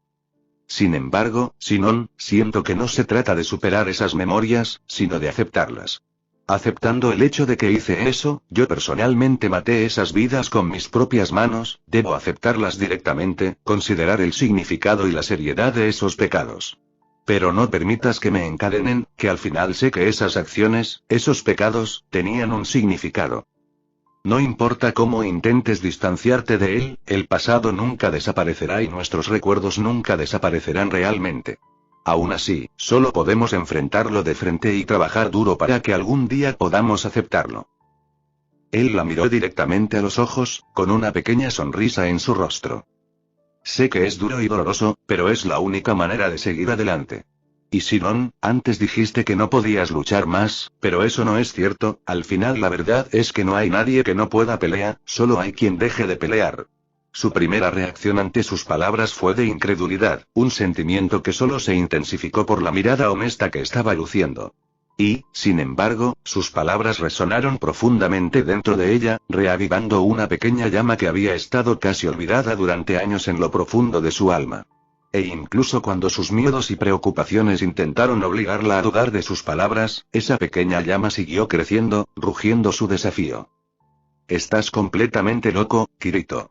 Sin embargo, Sinon, siento que no se trata de superar esas memorias, sino de aceptarlas. Aceptando el hecho de que hice eso, yo personalmente maté esas vidas con mis propias manos, debo aceptarlas directamente, considerar el significado y la seriedad de esos pecados. Pero no permitas que me encadenen, que al final sé que esas acciones, esos pecados, tenían un significado. No importa cómo intentes distanciarte de él, el pasado nunca desaparecerá y nuestros recuerdos nunca desaparecerán realmente. Aún así, solo podemos enfrentarlo de frente y trabajar duro para que algún día podamos aceptarlo. Él la miró directamente a los ojos, con una pequeña sonrisa en su rostro. Sé que es duro y doloroso, pero es la única manera de seguir adelante. Y Sinon, antes dijiste que no podías luchar más, pero eso no es cierto, al final la verdad es que no hay nadie que no pueda pelear, solo hay quien deje de pelear. Su primera reacción ante sus palabras fue de incredulidad, un sentimiento que solo se intensificó por la mirada honesta que estaba luciendo. Y, sin embargo, sus palabras resonaron profundamente dentro de ella, reavivando una pequeña llama que había estado casi olvidada durante años en lo profundo de su alma. E incluso cuando sus miedos y preocupaciones intentaron obligarla a dudar de sus palabras, esa pequeña llama siguió creciendo, rugiendo su desafío. Estás completamente loco, Kirito.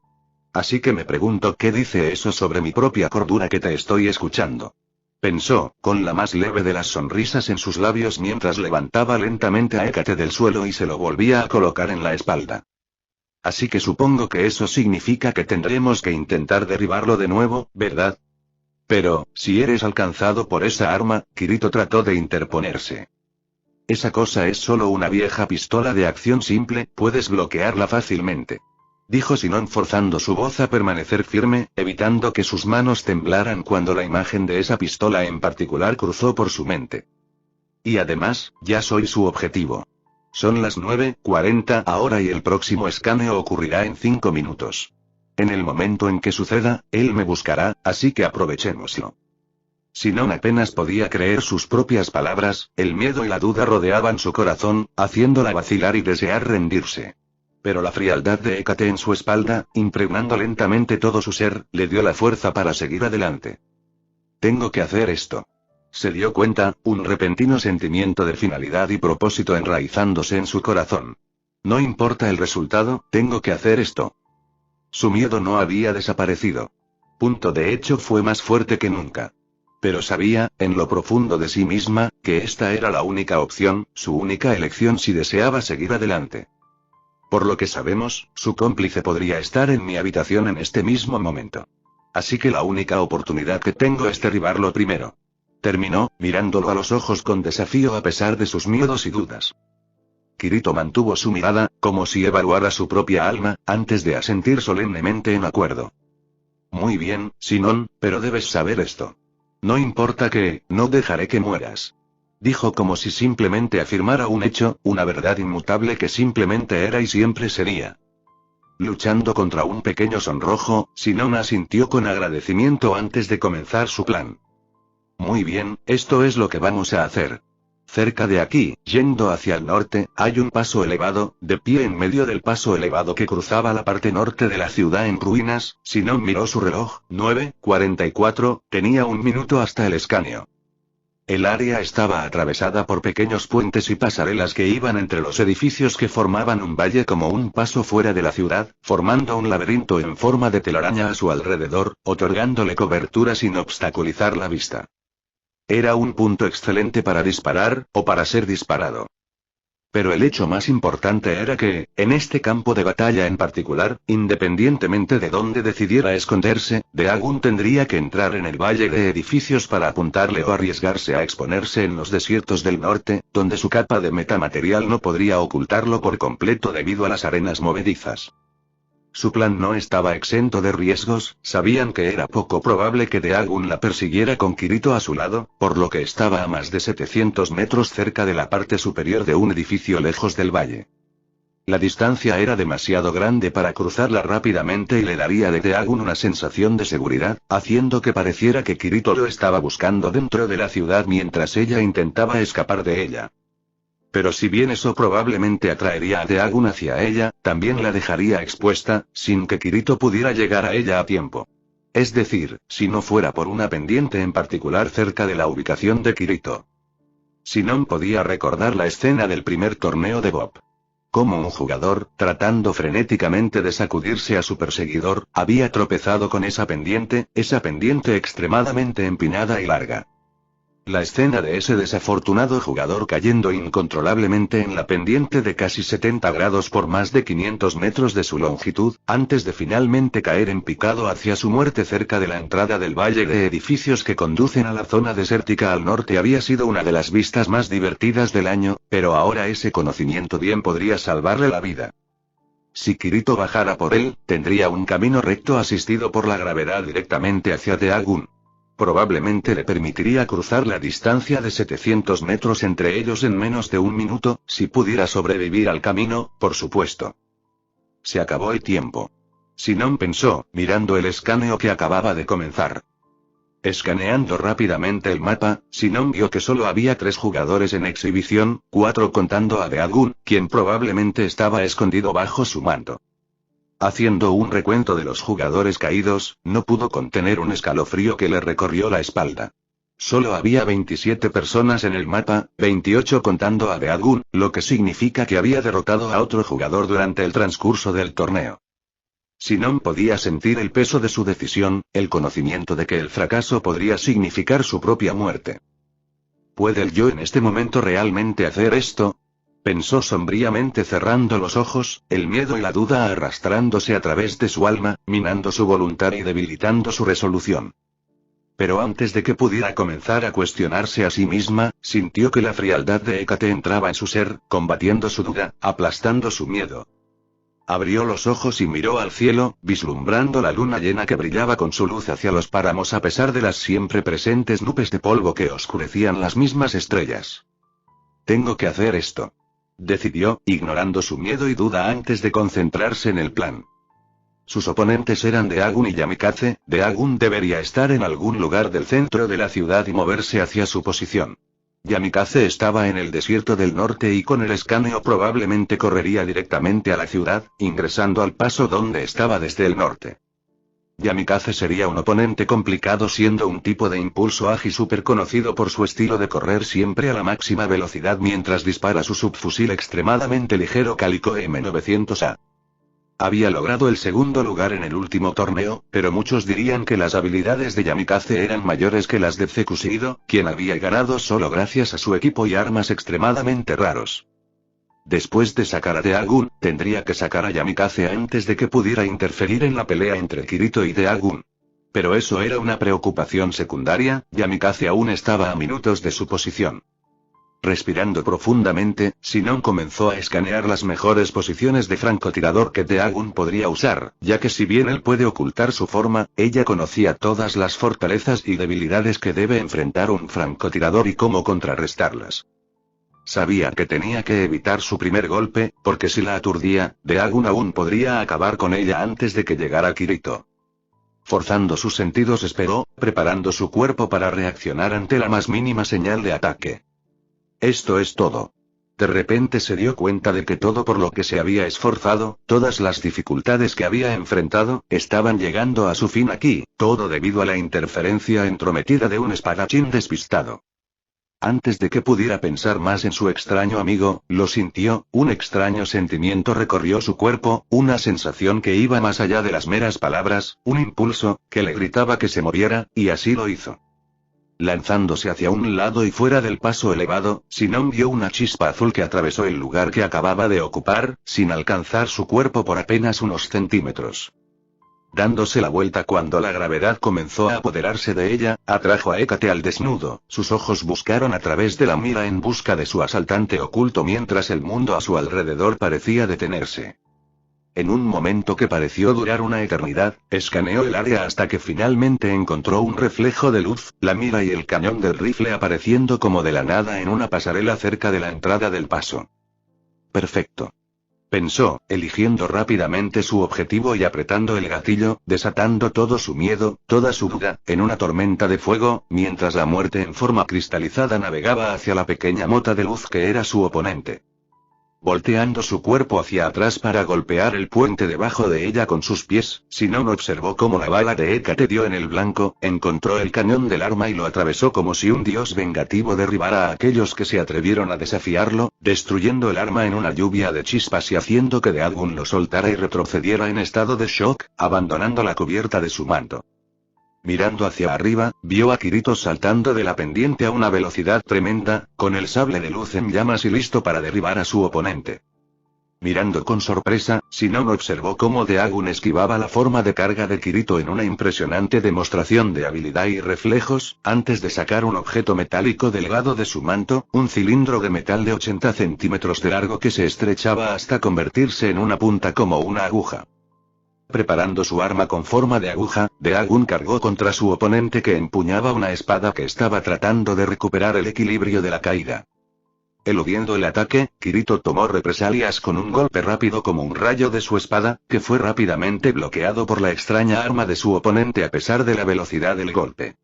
Así que me pregunto qué dice eso sobre mi propia cordura que te estoy escuchando. Pensó, con la más leve de las sonrisas en sus labios mientras levantaba lentamente a Hécate del suelo y se lo volvía a colocar en la espalda. Así que supongo que eso significa que tendremos que intentar derribarlo de nuevo, ¿verdad? Pero, si eres alcanzado por esa arma, Kirito trató de interponerse. Esa cosa es solo una vieja pistola de acción simple, puedes bloquearla fácilmente. Dijo Sinon forzando su voz a permanecer firme, evitando que sus manos temblaran cuando la imagen de esa pistola en particular cruzó por su mente. Y además, ya soy su objetivo. Son las 9:40 ahora y el próximo escaneo ocurrirá en 5 minutos. En el momento en que suceda, él me buscará, así que aprovechémoslo. Sinon apenas podía creer sus propias palabras, el miedo y la duda rodeaban su corazón, haciéndola vacilar y desear rendirse. Pero la frialdad de Hécate en su espalda, impregnando lentamente todo su ser, le dio la fuerza para seguir adelante. Tengo que hacer esto. Se dio cuenta, un repentino sentimiento de finalidad y propósito enraizándose en su corazón. No importa el resultado, tengo que hacer esto. Su miedo no había desaparecido. De hecho fue más fuerte que nunca. Pero sabía, en lo profundo de sí misma, que esta era la única opción, su única elección si deseaba seguir adelante. Por lo que sabemos, su cómplice podría estar en mi habitación en este mismo momento. Así que la única oportunidad que tengo es derribarlo primero. Terminó, mirándolo a los ojos con desafío a pesar de sus miedos y dudas. Kirito mantuvo su mirada, como si evaluara su propia alma, antes de asentir solemnemente en acuerdo. Muy bien, Sinon, pero debes saber esto. No importa que, no dejaré que mueras. Dijo como si simplemente afirmara un hecho, una verdad inmutable que simplemente era y siempre sería. Luchando contra un pequeño sonrojo, Sinon asintió con agradecimiento antes de comenzar su plan. Muy bien, esto es lo que vamos a hacer. Cerca de aquí, yendo hacia el norte, hay un paso elevado, de pie en medio del paso elevado que cruzaba la parte norte de la ciudad en ruinas. Sinon miró su reloj, 9:44, tenía 1 minuto hasta el escaneo. El área estaba atravesada por pequeños puentes y pasarelas que iban entre los edificios que formaban un valle como un paso fuera de la ciudad, formando un laberinto en forma de telaraña a su alrededor, otorgándole cobertura sin obstaculizar la vista. Era un punto excelente para disparar, o para ser disparado. Pero el hecho más importante era que, en este campo de batalla en particular, independientemente de dónde decidiera esconderse, Daegun tendría que entrar en el valle de edificios para apuntarle o arriesgarse a exponerse en los desiertos del norte, donde su capa de metamaterial no podría ocultarlo por completo debido a las arenas movedizas. Su plan no estaba exento de riesgos, sabían que era poco probable que Daegun la persiguiera con Kirito a su lado, por lo que estaba a más de 700 metros cerca de la parte superior de un edificio lejos del valle. La distancia era demasiado grande para cruzarla rápidamente y le daría a Daegun una sensación de seguridad, haciendo que pareciera que Kirito lo estaba buscando dentro de la ciudad mientras ella intentaba escapar de ella. Pero si bien eso probablemente atraería a Daegun hacia ella, también la dejaría expuesta, sin que Kirito pudiera llegar a ella a tiempo. Es decir, si no fuera por una pendiente en particular cerca de la ubicación de Kirito. Sinon podía recordar la escena del primer torneo de Bob. Como un jugador, tratando frenéticamente de sacudirse a su perseguidor, había tropezado con esa pendiente extremadamente empinada y larga. La escena de ese desafortunado jugador cayendo incontrolablemente en la pendiente de casi 70 grados por más de 500 metros de su longitud, antes de finalmente caer en picado hacia su muerte cerca de la entrada del valle de edificios que conducen a la zona desértica al norte había sido una de las vistas más divertidas del año, pero ahora ese conocimiento bien podría salvarle la vida. Si Kirito bajara por él, tendría un camino recto asistido por la gravedad directamente hacia Daegun. Probablemente le permitiría cruzar la distancia de 700 metros entre ellos en menos de un minuto, si pudiera sobrevivir al camino, por supuesto. Se acabó el tiempo. Sinon pensó, mirando el escaneo que acababa de comenzar. Escaneando rápidamente el mapa, Sinon vio que solo había 3 jugadores en exhibición, 4 contando a Deagun, quien probablemente estaba escondido bajo su manto. Haciendo un recuento de los jugadores caídos, no pudo contener un escalofrío que le recorrió la espalda. Solo había 27 personas en el mapa, 28 contando a Deagun, lo que significa que había derrotado a otro jugador durante el transcurso del torneo. Sinon podía sentir el peso de su decisión, el conocimiento de que el fracaso podría significar su propia muerte. ¿Puede el yo en este momento realmente hacer esto? Pensó sombríamente cerrando los ojos, el miedo y la duda arrastrándose a través de su alma, minando su voluntad y debilitando su resolución. Pero antes de que pudiera comenzar a cuestionarse a sí misma, sintió que la frialdad de Hécate entraba en su ser, combatiendo su duda, aplastando su miedo. Abrió los ojos y miró al cielo, vislumbrando la luna llena que brillaba con su luz hacia los páramos a pesar de las siempre presentes nubes de polvo que oscurecían las mismas estrellas. Tengo que hacer esto. Decidió, ignorando su miedo y duda antes de concentrarse en el plan. Sus oponentes eran Deagun y Yamikaze. Deagun debería estar en algún lugar del centro de la ciudad y moverse hacia su posición. Yamikaze estaba en el desierto del norte y con el escaneo probablemente correría directamente a la ciudad, ingresando al paso donde estaba desde el norte. Yamikaze sería un oponente complicado siendo un tipo de impulso Agi super conocido por su estilo de correr siempre a la máxima velocidad mientras dispara su subfusil extremadamente ligero Calico M900A. Había logrado el segundo lugar en el último torneo, pero muchos dirían que las habilidades de Yamikaze eran mayores que las de Zekushiro, quien había ganado solo gracias a su equipo y armas extremadamente raros. Después de sacar a Deagun, tendría que sacar a Yamikaze antes de que pudiera interferir en la pelea entre Kirito y Deagun. Pero eso era una preocupación secundaria, Yamikaze aún estaba a minutos de su posición. Respirando profundamente, Sinon comenzó a escanear las mejores posiciones de francotirador que Deagun podría usar, ya que si bien él puede ocultar su forma, ella conocía todas las fortalezas y debilidades que debe enfrentar un francotirador y cómo contrarrestarlas. Sabía que tenía que evitar su primer golpe, porque si la aturdía, Deagun aún podría acabar con ella antes de que llegara Kirito. Forzando sus sentidos esperó, preparando su cuerpo para reaccionar ante la más mínima señal de ataque. Esto es todo. De repente se dio cuenta de que todo por lo que se había esforzado, todas las dificultades que había enfrentado, estaban llegando a su fin aquí, todo debido a la interferencia entrometida de un espadachín despistado. Antes de que pudiera pensar más en su extraño amigo, lo sintió, un extraño sentimiento recorrió su cuerpo, una sensación que iba más allá de las meras palabras, un impulso, que le gritaba que se moviera, y así lo hizo. Lanzándose hacia un lado y fuera del paso elevado, Sinon vio una chispa azul que atravesó el lugar que acababa de ocupar, sin alcanzar su cuerpo por apenas unos centímetros. Dándose la vuelta cuando la gravedad comenzó a apoderarse de ella, atrajo a Hécate al desnudo, sus ojos buscaron a través de la mira en busca de su asaltante oculto mientras el mundo a su alrededor parecía detenerse. En un momento que pareció durar una eternidad, escaneó el área hasta que finalmente encontró un reflejo de luz, la mira y el cañón del rifle apareciendo como de la nada en una pasarela cerca de la entrada del paso. Perfecto. Pensó, eligiendo rápidamente su objetivo y apretando el gatillo, desatando todo su miedo, toda su duda, en una tormenta de fuego, mientras la muerte en forma cristalizada navegaba hacia la pequeña mota de luz que era su oponente. Volteando su cuerpo hacia atrás para golpear el puente debajo de ella con sus pies, Sinon observó cómo la bala de Hécate dio en el blanco, encontró el cañón del arma y lo atravesó como si un dios vengativo derribara a aquellos que se atrevieron a desafiarlo, destruyendo el arma en una lluvia de chispas y haciendo que Deagun lo soltara y retrocediera en estado de shock, abandonando la cubierta de su manto. Mirando hacia arriba, vio a Kirito saltando de la pendiente a una velocidad tremenda, con el sable de luz en llamas y listo para derribar a su oponente. Mirando con sorpresa, Sinon observó cómo Deagun esquivaba la forma de carga de Kirito en una impresionante demostración de habilidad y reflejos, antes de sacar un objeto metálico delgado de su manto, un cilindro de metal de 80 centímetros de largo que se estrechaba hasta convertirse en una punta como una aguja. Preparando su arma con forma de aguja, Dagon cargó contra su oponente que empuñaba una espada que estaba tratando de recuperar el equilibrio de la caída. Eludiendo el ataque, Kirito tomó represalias con un golpe rápido como un rayo de su espada, que fue rápidamente bloqueado por la extraña arma de su oponente a pesar de la velocidad del golpe.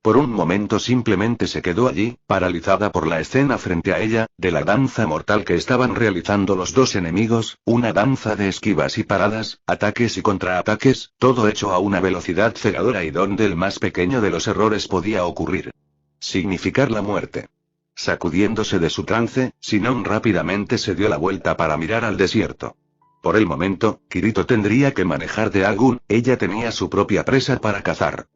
Por un momento simplemente se quedó allí, paralizada por la escena frente a ella, de la danza mortal que estaban realizando los dos enemigos, una danza de esquivas y paradas, ataques y contraataques, todo hecho a una velocidad cegadora y donde el más pequeño de los errores podía ocurrir. Significar la muerte. Sacudiéndose de su trance, Sinon rápidamente se dio la vuelta para mirar al desierto. Por el momento, Kirito tendría que manejar Dagon, ella tenía su propia presa para cazar.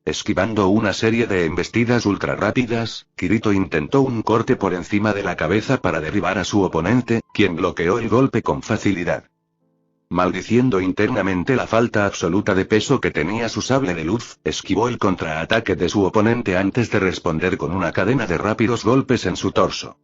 Esquivando una serie de embestidas ultra rápidas, Kirito intentó un corte por encima de la cabeza para derribar a su oponente, quien bloqueó el golpe con facilidad. Maldiciendo internamente la falta absoluta de peso que tenía su sable de luz, esquivó el contraataque de su oponente antes de responder con una cadena de rápidos golpes en su torso.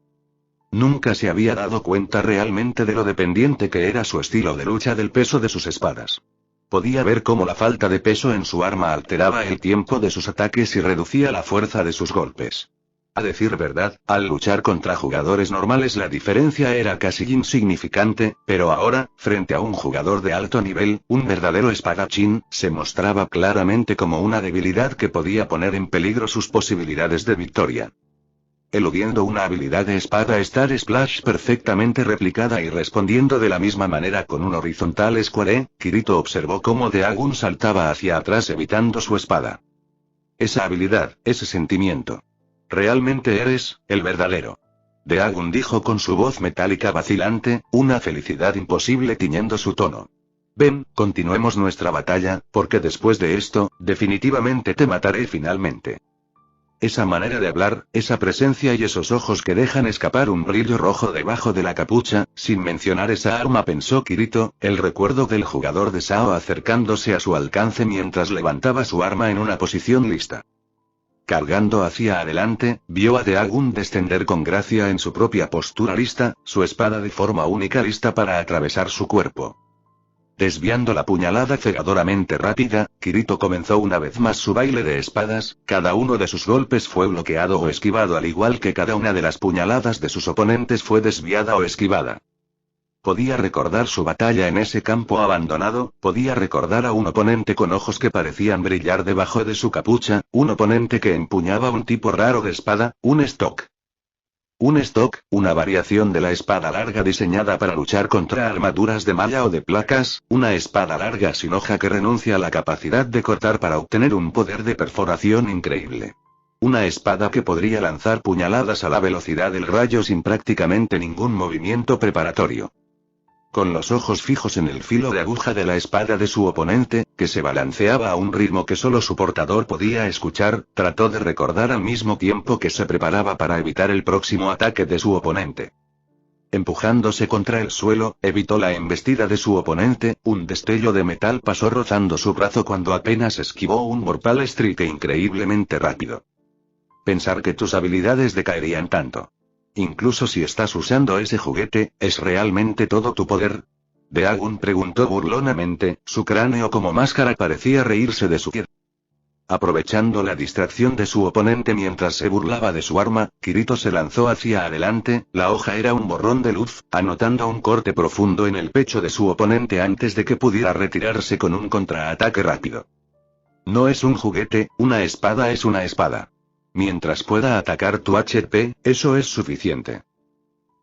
Nunca se había dado cuenta realmente de lo dependiente que era su estilo de lucha del peso de sus espadas. Podía ver cómo la falta de peso en su arma alteraba el tiempo de sus ataques y reducía la fuerza de sus golpes. A decir verdad, al luchar contra jugadores normales la diferencia era casi insignificante, pero ahora, frente a un jugador de alto nivel, un verdadero espadachín, se mostraba claramente como una debilidad que podía poner en peligro sus posibilidades de victoria. Eludiendo una habilidad de espada Star Splash perfectamente replicada y respondiendo de la misma manera con un horizontal square, Kirito observó cómo Dagon saltaba hacia atrás evitando su espada. Esa habilidad, ese sentimiento. Realmente eres, el verdadero. Dagon dijo con su voz metálica vacilante, una felicidad imposible tiñendo su tono. Ven, continuemos nuestra batalla, porque después de esto, definitivamente te mataré finalmente. Esa manera de hablar, esa presencia y esos ojos que dejan escapar un brillo rojo debajo de la capucha, sin mencionar esa arma pensó Kirito, el recuerdo del jugador de Sao acercándose a su alcance mientras levantaba su arma en una posición lista. Cargando hacia adelante, vio a Dagon descender con gracia en su propia postura lista, su espada de forma única lista para atravesar su cuerpo. Desviando la puñalada cegadoramente rápida, Kirito comenzó una vez más su baile de espadas, cada uno de sus golpes fue bloqueado o esquivado al igual que cada una de las puñaladas de sus oponentes fue desviada o esquivada. Podía recordar su batalla en ese campo abandonado, podía recordar a un oponente con ojos que parecían brillar debajo de su capucha, un oponente que empuñaba un tipo raro de espada, un stock. Un stock, una variación de la espada larga diseñada para luchar contra armaduras de malla o de placas, una espada larga sin hoja que renuncia a la capacidad de cortar para obtener un poder de perforación increíble. Una espada que podría lanzar puñaladas a la velocidad del rayo sin prácticamente ningún movimiento preparatorio. Con los ojos fijos en el filo de aguja de la espada de su oponente, que se balanceaba a un ritmo que solo su portador podía escuchar, trató de recordar al mismo tiempo que se preparaba para evitar el próximo ataque de su oponente. Empujándose contra el suelo, evitó la embestida de su oponente, un destello de metal pasó rozando su brazo cuando apenas esquivó un mortal strike increíblemente rápido. Pensar que tus habilidades decaerían tanto. Incluso si estás usando ese juguete, ¿es realmente todo tu poder? Dagon preguntó burlonamente, su cráneo como máscara parecía reírse de su piel. Aprovechando la distracción de su oponente mientras se burlaba de su arma, Kirito se lanzó hacia adelante, la hoja era un borrón de luz, anotando un corte profundo en el pecho de su oponente antes de que pudiera retirarse con un contraataque rápido. No es un juguete, una espada es una espada. Mientras pueda atacar tu HP, eso es suficiente.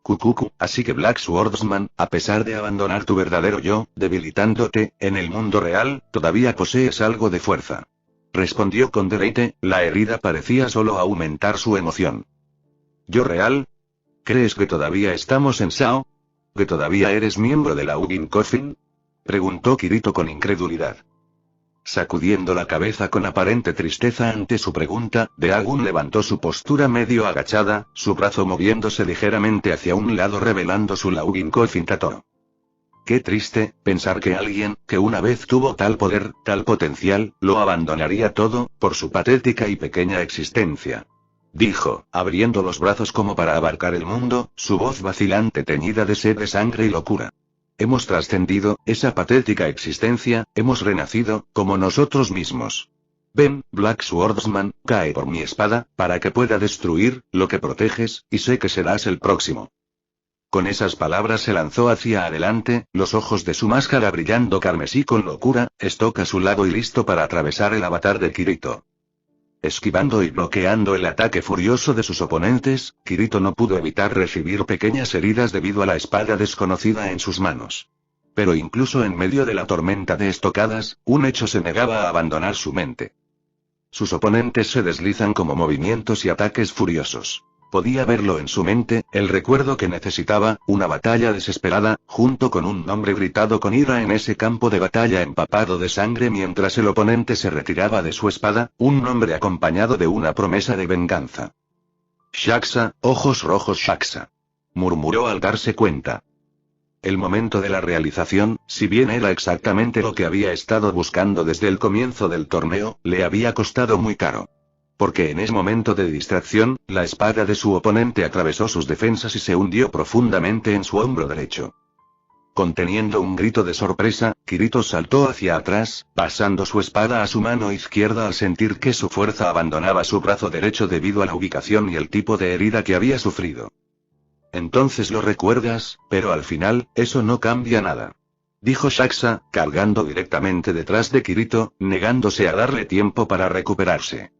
Kukuku, así que Black Swordsman, a pesar de abandonar tu verdadero yo, debilitándote, en el mundo real, todavía posees algo de fuerza. Respondió con deleite, la herida parecía solo aumentar su emoción. ¿Yo real? ¿Crees que todavía estamos en Sao? ¿Que todavía eres miembro de la Ugin Coffin? Preguntó Kirito con incredulidad. Sacudiendo la cabeza con aparente tristeza ante su pregunta, Dagon levantó su postura medio agachada, su brazo moviéndose ligeramente hacia un lado revelando su Laugin Coffin Tato. Qué triste, pensar que alguien, que una vez tuvo tal poder, tal potencial, lo abandonaría todo, por su patética y pequeña existencia. Dijo, abriendo los brazos como para abarcar el mundo, su voz vacilante teñida de sed de sangre y locura. Hemos trascendido esa patética existencia, hemos renacido, como nosotros mismos. Ven, Black Swordsman, cae por mi espada, para que pueda destruir lo que proteges, y sé que serás el próximo. Con esas palabras se lanzó hacia adelante, los ojos de su máscara brillando carmesí con locura, Stock a su lado y listo para atravesar el avatar de Kirito. Esquivando y bloqueando el ataque furioso de sus oponentes, Kirito no pudo evitar recibir pequeñas heridas debido a la espada desconocida en sus manos. Pero incluso en medio de la tormenta de estocadas, un hecho se negaba a abandonar su mente. Sus oponentes se deslizan como movimientos y ataques furiosos. Podía verlo en su mente, el recuerdo que necesitaba, una batalla desesperada, junto con un nombre gritado con ira en ese campo de batalla empapado de sangre mientras el oponente se retiraba de su espada, un nombre acompañado de una promesa de venganza. Shaxa, ojos rojos Shaxa. Murmuró al darse cuenta. El momento de la realización, si bien era exactamente lo que había estado buscando desde el comienzo del torneo, le había costado muy caro. Porque en ese momento de distracción, la espada de su oponente atravesó sus defensas y se hundió profundamente en su hombro derecho. Conteniendo un grito de sorpresa, Kirito saltó hacia atrás, pasando su espada a su mano izquierda al sentir que su fuerza abandonaba su brazo derecho debido a la ubicación y el tipo de herida que había sufrido. Entonces lo recuerdas, pero al final, eso no cambia nada. Dijo Shaxa, cargando directamente detrás de Kirito, negándose a darle tiempo para recuperarse.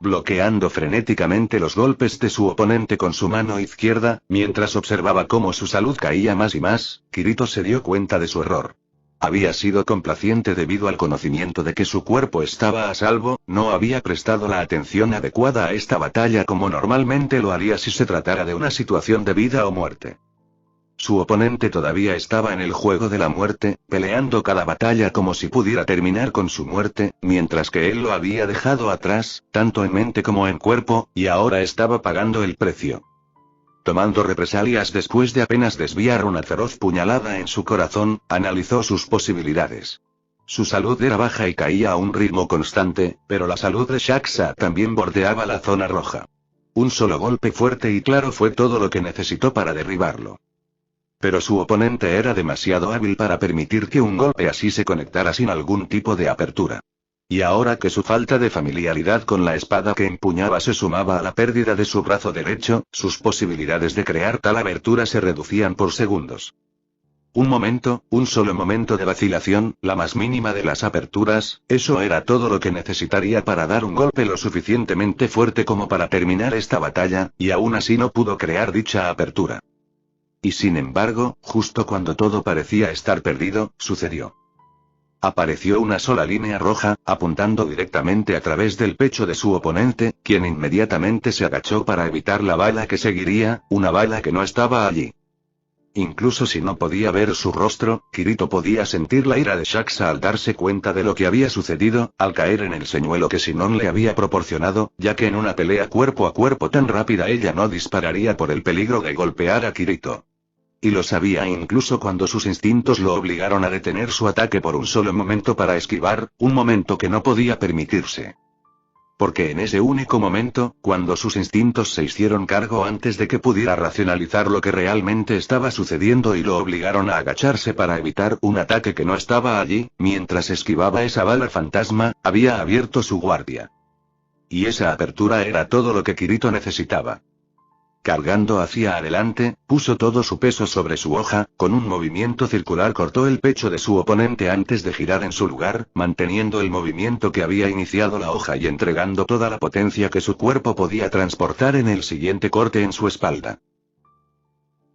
Bloqueando frenéticamente los golpes de su oponente con su mano izquierda, mientras observaba cómo su salud caía más y más, Kirito se dio cuenta de su error. Había sido complaciente debido al conocimiento de que su cuerpo estaba a salvo, no había prestado la atención adecuada a esta batalla como normalmente lo haría si se tratara de una situación de vida o muerte. Su oponente todavía estaba en el juego de la muerte, peleando cada batalla como si pudiera terminar con su muerte, mientras que él lo había dejado atrás, tanto en mente como en cuerpo, y ahora estaba pagando el precio. Tomando represalias después de apenas desviar una feroz puñalada en su corazón, analizó sus posibilidades. Su salud era baja y caía a un ritmo constante, pero la salud de Shaxa también bordeaba la zona roja. Un solo golpe fuerte y claro fue todo lo que necesitó para derribarlo. Pero su oponente era demasiado hábil para permitir que un golpe así se conectara sin algún tipo de apertura. Y ahora que su falta de familiaridad con la espada que empuñaba se sumaba a la pérdida de su brazo derecho, sus posibilidades de crear tal abertura se reducían por segundos. Un momento, un solo momento de vacilación, la más mínima de las aperturas, eso era todo lo que necesitaría para dar un golpe lo suficientemente fuerte como para terminar esta batalla, y aún así no pudo crear dicha apertura. Y sin embargo, justo cuando todo parecía estar perdido, sucedió. Apareció una sola línea roja, apuntando directamente a través del pecho de su oponente, quien inmediatamente se agachó para evitar la bala que seguiría, una bala que no estaba allí. Incluso si no podía ver su rostro, Kirito podía sentir la ira de Shaxa al darse cuenta de lo que había sucedido, al caer en el señuelo que Sinon le había proporcionado, ya que en una pelea cuerpo a cuerpo tan rápida ella no dispararía por el peligro de golpear a Kirito. Y lo sabía incluso cuando sus instintos lo obligaron a detener su ataque por un solo momento para esquivar, un momento que no podía permitirse. Porque en ese único momento, cuando sus instintos se hicieron cargo antes de que pudiera racionalizar lo que realmente estaba sucediendo y lo obligaron a agacharse para evitar un ataque que no estaba allí, mientras esquivaba esa bala fantasma, había abierto su guardia. Y esa apertura era todo lo que Kirito necesitaba. Cargando hacia adelante, puso todo su peso sobre su hoja, con un movimiento circular cortó el pecho de su oponente antes de girar en su lugar, manteniendo el movimiento que había iniciado la hoja y entregando toda la potencia que su cuerpo podía transportar en el siguiente corte en su espalda.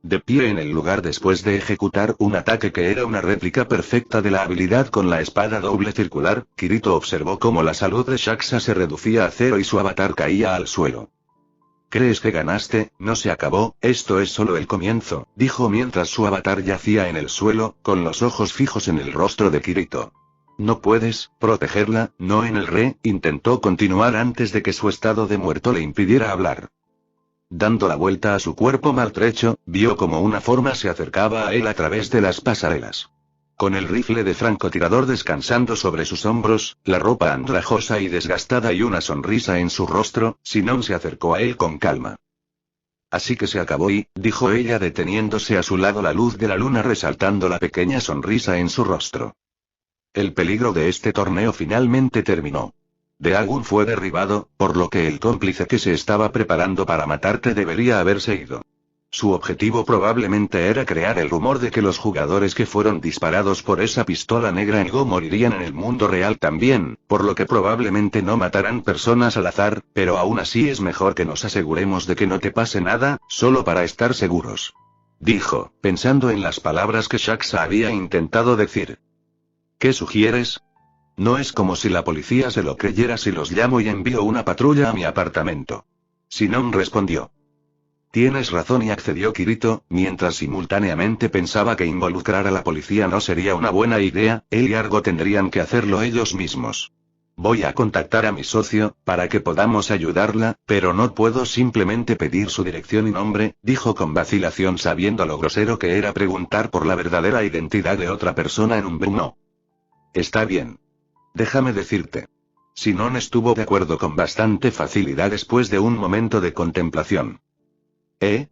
De pie en el lugar después de ejecutar un ataque que era una réplica perfecta de la habilidad con la espada doble circular, Kirito observó cómo la salud de Shaxa se reducía a cero y su avatar caía al suelo. ¿Crees que ganaste? No se acabó, esto es solo el comienzo, dijo mientras su avatar yacía en el suelo, con los ojos fijos en el rostro de Kirito. No puedes protegerla, no en el re, intentó continuar antes de que su estado de muerto le impidiera hablar. Dando la vuelta a su cuerpo maltrecho, vio como una forma se acercaba a él a través de las pasarelas. Con el rifle de francotirador descansando sobre sus hombros, la ropa andrajosa y desgastada y una sonrisa en su rostro, Sinon se acercó a él con calma. Así que se acabó dijo ella deteniéndose a su lado, la luz de la luna resaltando la pequeña sonrisa en su rostro. El peligro de este torneo finalmente terminó. Daegun fue derribado, por lo que el cómplice que se estaba preparando para matarte debería haberse ido. Su objetivo probablemente era crear el rumor de que los jugadores que fueron disparados por esa pistola negra en Go morirían en el mundo real también, por lo que probablemente no matarán personas al azar, pero aún así es mejor que nos aseguremos de que no te pase nada, solo para estar seguros. Dijo, pensando en las palabras que Shaxa había intentado decir. ¿Qué sugieres? No es como si la policía se lo creyera si los llamo y envío una patrulla a mi apartamento. Sinon respondió. Tienes razón, y accedió Kirito, mientras simultáneamente pensaba que involucrar a la policía no sería una buena idea. Él y Argo tendrían que hacerlo ellos mismos. Voy a contactar a mi socio, para que podamos ayudarla, pero no puedo simplemente pedir su dirección y nombre, dijo con vacilación, sabiendo lo grosero que era preguntar por la verdadera identidad de otra persona en un bruno. Está bien. Déjame decirte. Sinon estuvo de acuerdo con bastante facilidad después de un momento de contemplación.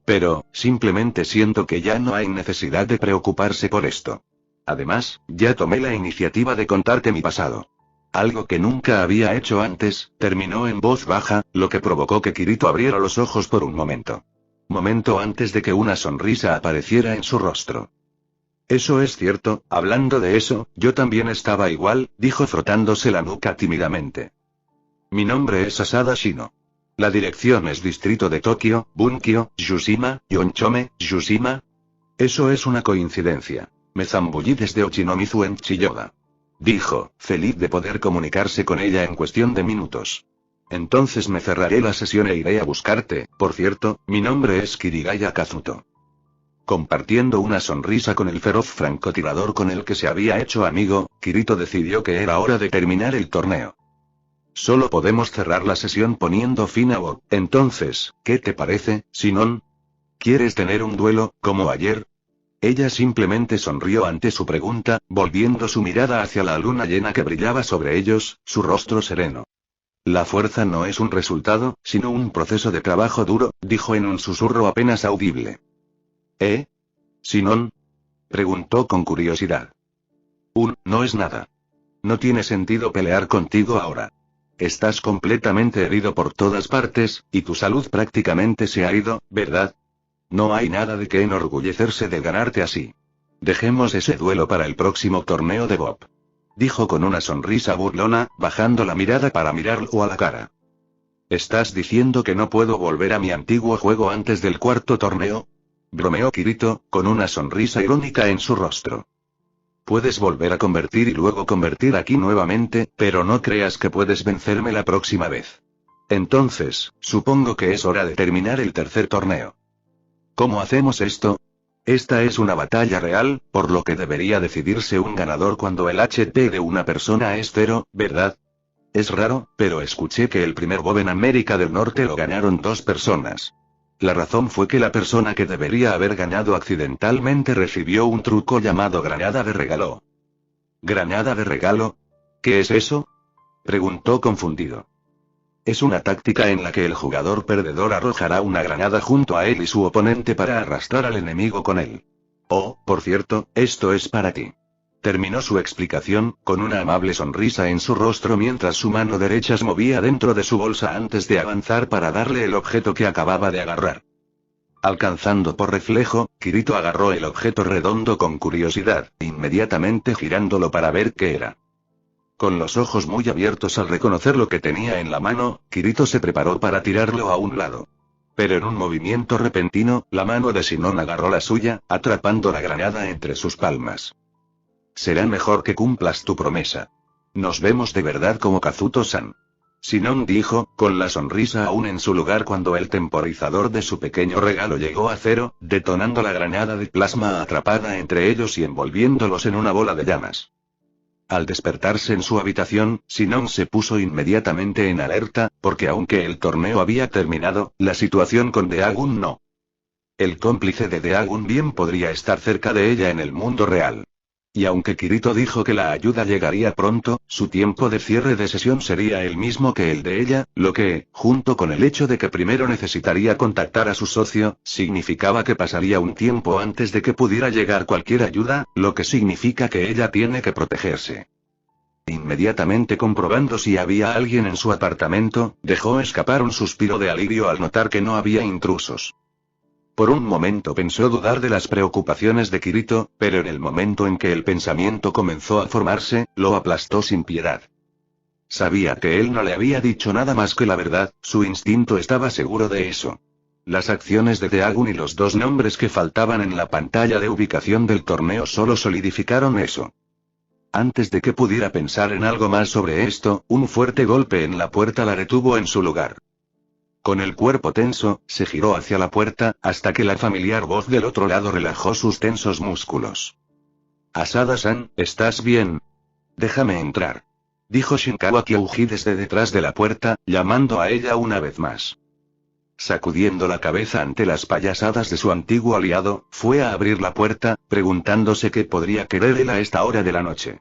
Pero, simplemente siento que ya no hay necesidad de preocuparse por esto. Además, ya tomé la iniciativa de contarte mi pasado. Algo que nunca había hecho antes, terminó en voz baja, lo que provocó que Kirito abriera los ojos por un momento. Momento antes de que una sonrisa apareciera en su rostro. Eso es cierto, hablando de eso, yo también estaba igual, dijo frotándose la nuca tímidamente. Mi nombre es Asada Shino. La dirección es Distrito de Tokio, Bunkyo, Yushima, Yonchome, Yushima. Eso es una coincidencia. Me zambullí desde Ochinomizu en Chiyoda. Dijo, feliz de poder comunicarse con ella en cuestión de minutos. Entonces me cerraré la sesión e iré a buscarte. Por cierto, mi nombre es Kirigaya Kazuto. Compartiendo una sonrisa con el feroz francotirador con el que se había hecho amigo, Kirito decidió que era hora de terminar el torneo. Solo podemos cerrar la sesión poniendo fin a Bob. Entonces, ¿qué te parece, Sinon? ¿Quieres tener un duelo, como ayer? Ella simplemente sonrió ante su pregunta, volviendo su mirada hacia la luna llena que brillaba sobre ellos, su rostro sereno. La fuerza no es un resultado, sino un proceso de trabajo duro, dijo en un susurro apenas audible. ¿Sinon? Preguntó con curiosidad. No es nada. No tiene sentido pelear contigo ahora. Estás completamente herido por todas partes, y tu salud prácticamente se ha ido, ¿verdad? No hay nada de qué enorgullecerse de ganarte así. Dejemos ese duelo para el próximo torneo de Bob. Dijo con una sonrisa burlona, bajando la mirada para mirarlo a la cara. ¿Estás diciendo que no puedo volver a mi antiguo juego antes del cuarto torneo? Bromeó Kirito, con una sonrisa irónica en su rostro. Puedes volver a convertir y luego convertir aquí nuevamente, pero no creas que puedes vencerme la próxima vez. Entonces, supongo que es hora de terminar el tercer torneo. ¿Cómo hacemos esto? Esta es una batalla real, por lo que debería decidirse un ganador cuando el HP de una persona es 0, ¿verdad? Es raro, pero escuché que el primer Bob en América del Norte lo ganaron 2 personas. La razón fue que la persona que debería haber ganado accidentalmente recibió un truco llamado granada de regalo. ¿Granada de regalo? ¿Qué es eso? Preguntó confundido. Es una táctica en la que el jugador perdedor arrojará una granada junto a él y su oponente para arrastrar al enemigo con él. Oh, por cierto, esto es para ti. Terminó su explicación, con una amable sonrisa en su rostro mientras su mano derecha se movía dentro de su bolsa antes de avanzar para darle el objeto que acababa de agarrar. Alcanzando por reflejo, Kirito agarró el objeto redondo con curiosidad, inmediatamente girándolo para ver qué era. Con los ojos muy abiertos al reconocer lo que tenía en la mano, Kirito se preparó para tirarlo a un lado. Pero en un movimiento repentino, la mano de Sinon agarró la suya, atrapando la granada entre sus palmas. Será mejor que cumplas tu promesa. Nos vemos de verdad como Kazuto-san. Sinon dijo, con la sonrisa aún en su lugar cuando el temporizador de su pequeño regalo llegó a 0, detonando la granada de plasma atrapada entre ellos y envolviéndolos en una bola de llamas. Al despertarse en su habitación, Sinon se puso inmediatamente en alerta, porque aunque el torneo había terminado, la situación con Daegun no. El cómplice de Daegun bien podría estar cerca de ella en el mundo real. Y aunque Kirito dijo que la ayuda llegaría pronto, su tiempo de cierre de sesión sería el mismo que el de ella, lo que, junto con el hecho de que primero necesitaría contactar a su socio, significaba que pasaría un tiempo antes de que pudiera llegar cualquier ayuda, lo que significa que ella tiene que protegerse. Inmediatamente comprobando si había alguien en su apartamento, dejó escapar un suspiro de alivio al notar que no había intrusos. Por un momento pensó dudar de las preocupaciones de Kirito, pero en el momento en que el pensamiento comenzó a formarse, lo aplastó sin piedad. Sabía que él no le había dicho nada más que la verdad, su instinto estaba seguro de eso. Las acciones de Deagun y los dos nombres que faltaban en la pantalla de ubicación del torneo solo solidificaron eso. Antes de que pudiera pensar en algo más sobre esto, un fuerte golpe en la puerta la retuvo en su lugar. Con el cuerpo tenso, se giró hacia la puerta, hasta que la familiar voz del otro lado relajó sus tensos músculos. Asada-san, ¿estás bien? Déjame entrar. Dijo Shinkawa Kyouji desde detrás de la puerta, llamando a ella una vez más. Sacudiendo la cabeza ante las payasadas de su antiguo aliado, fue a abrir la puerta, preguntándose qué podría querer él a esta hora de la noche.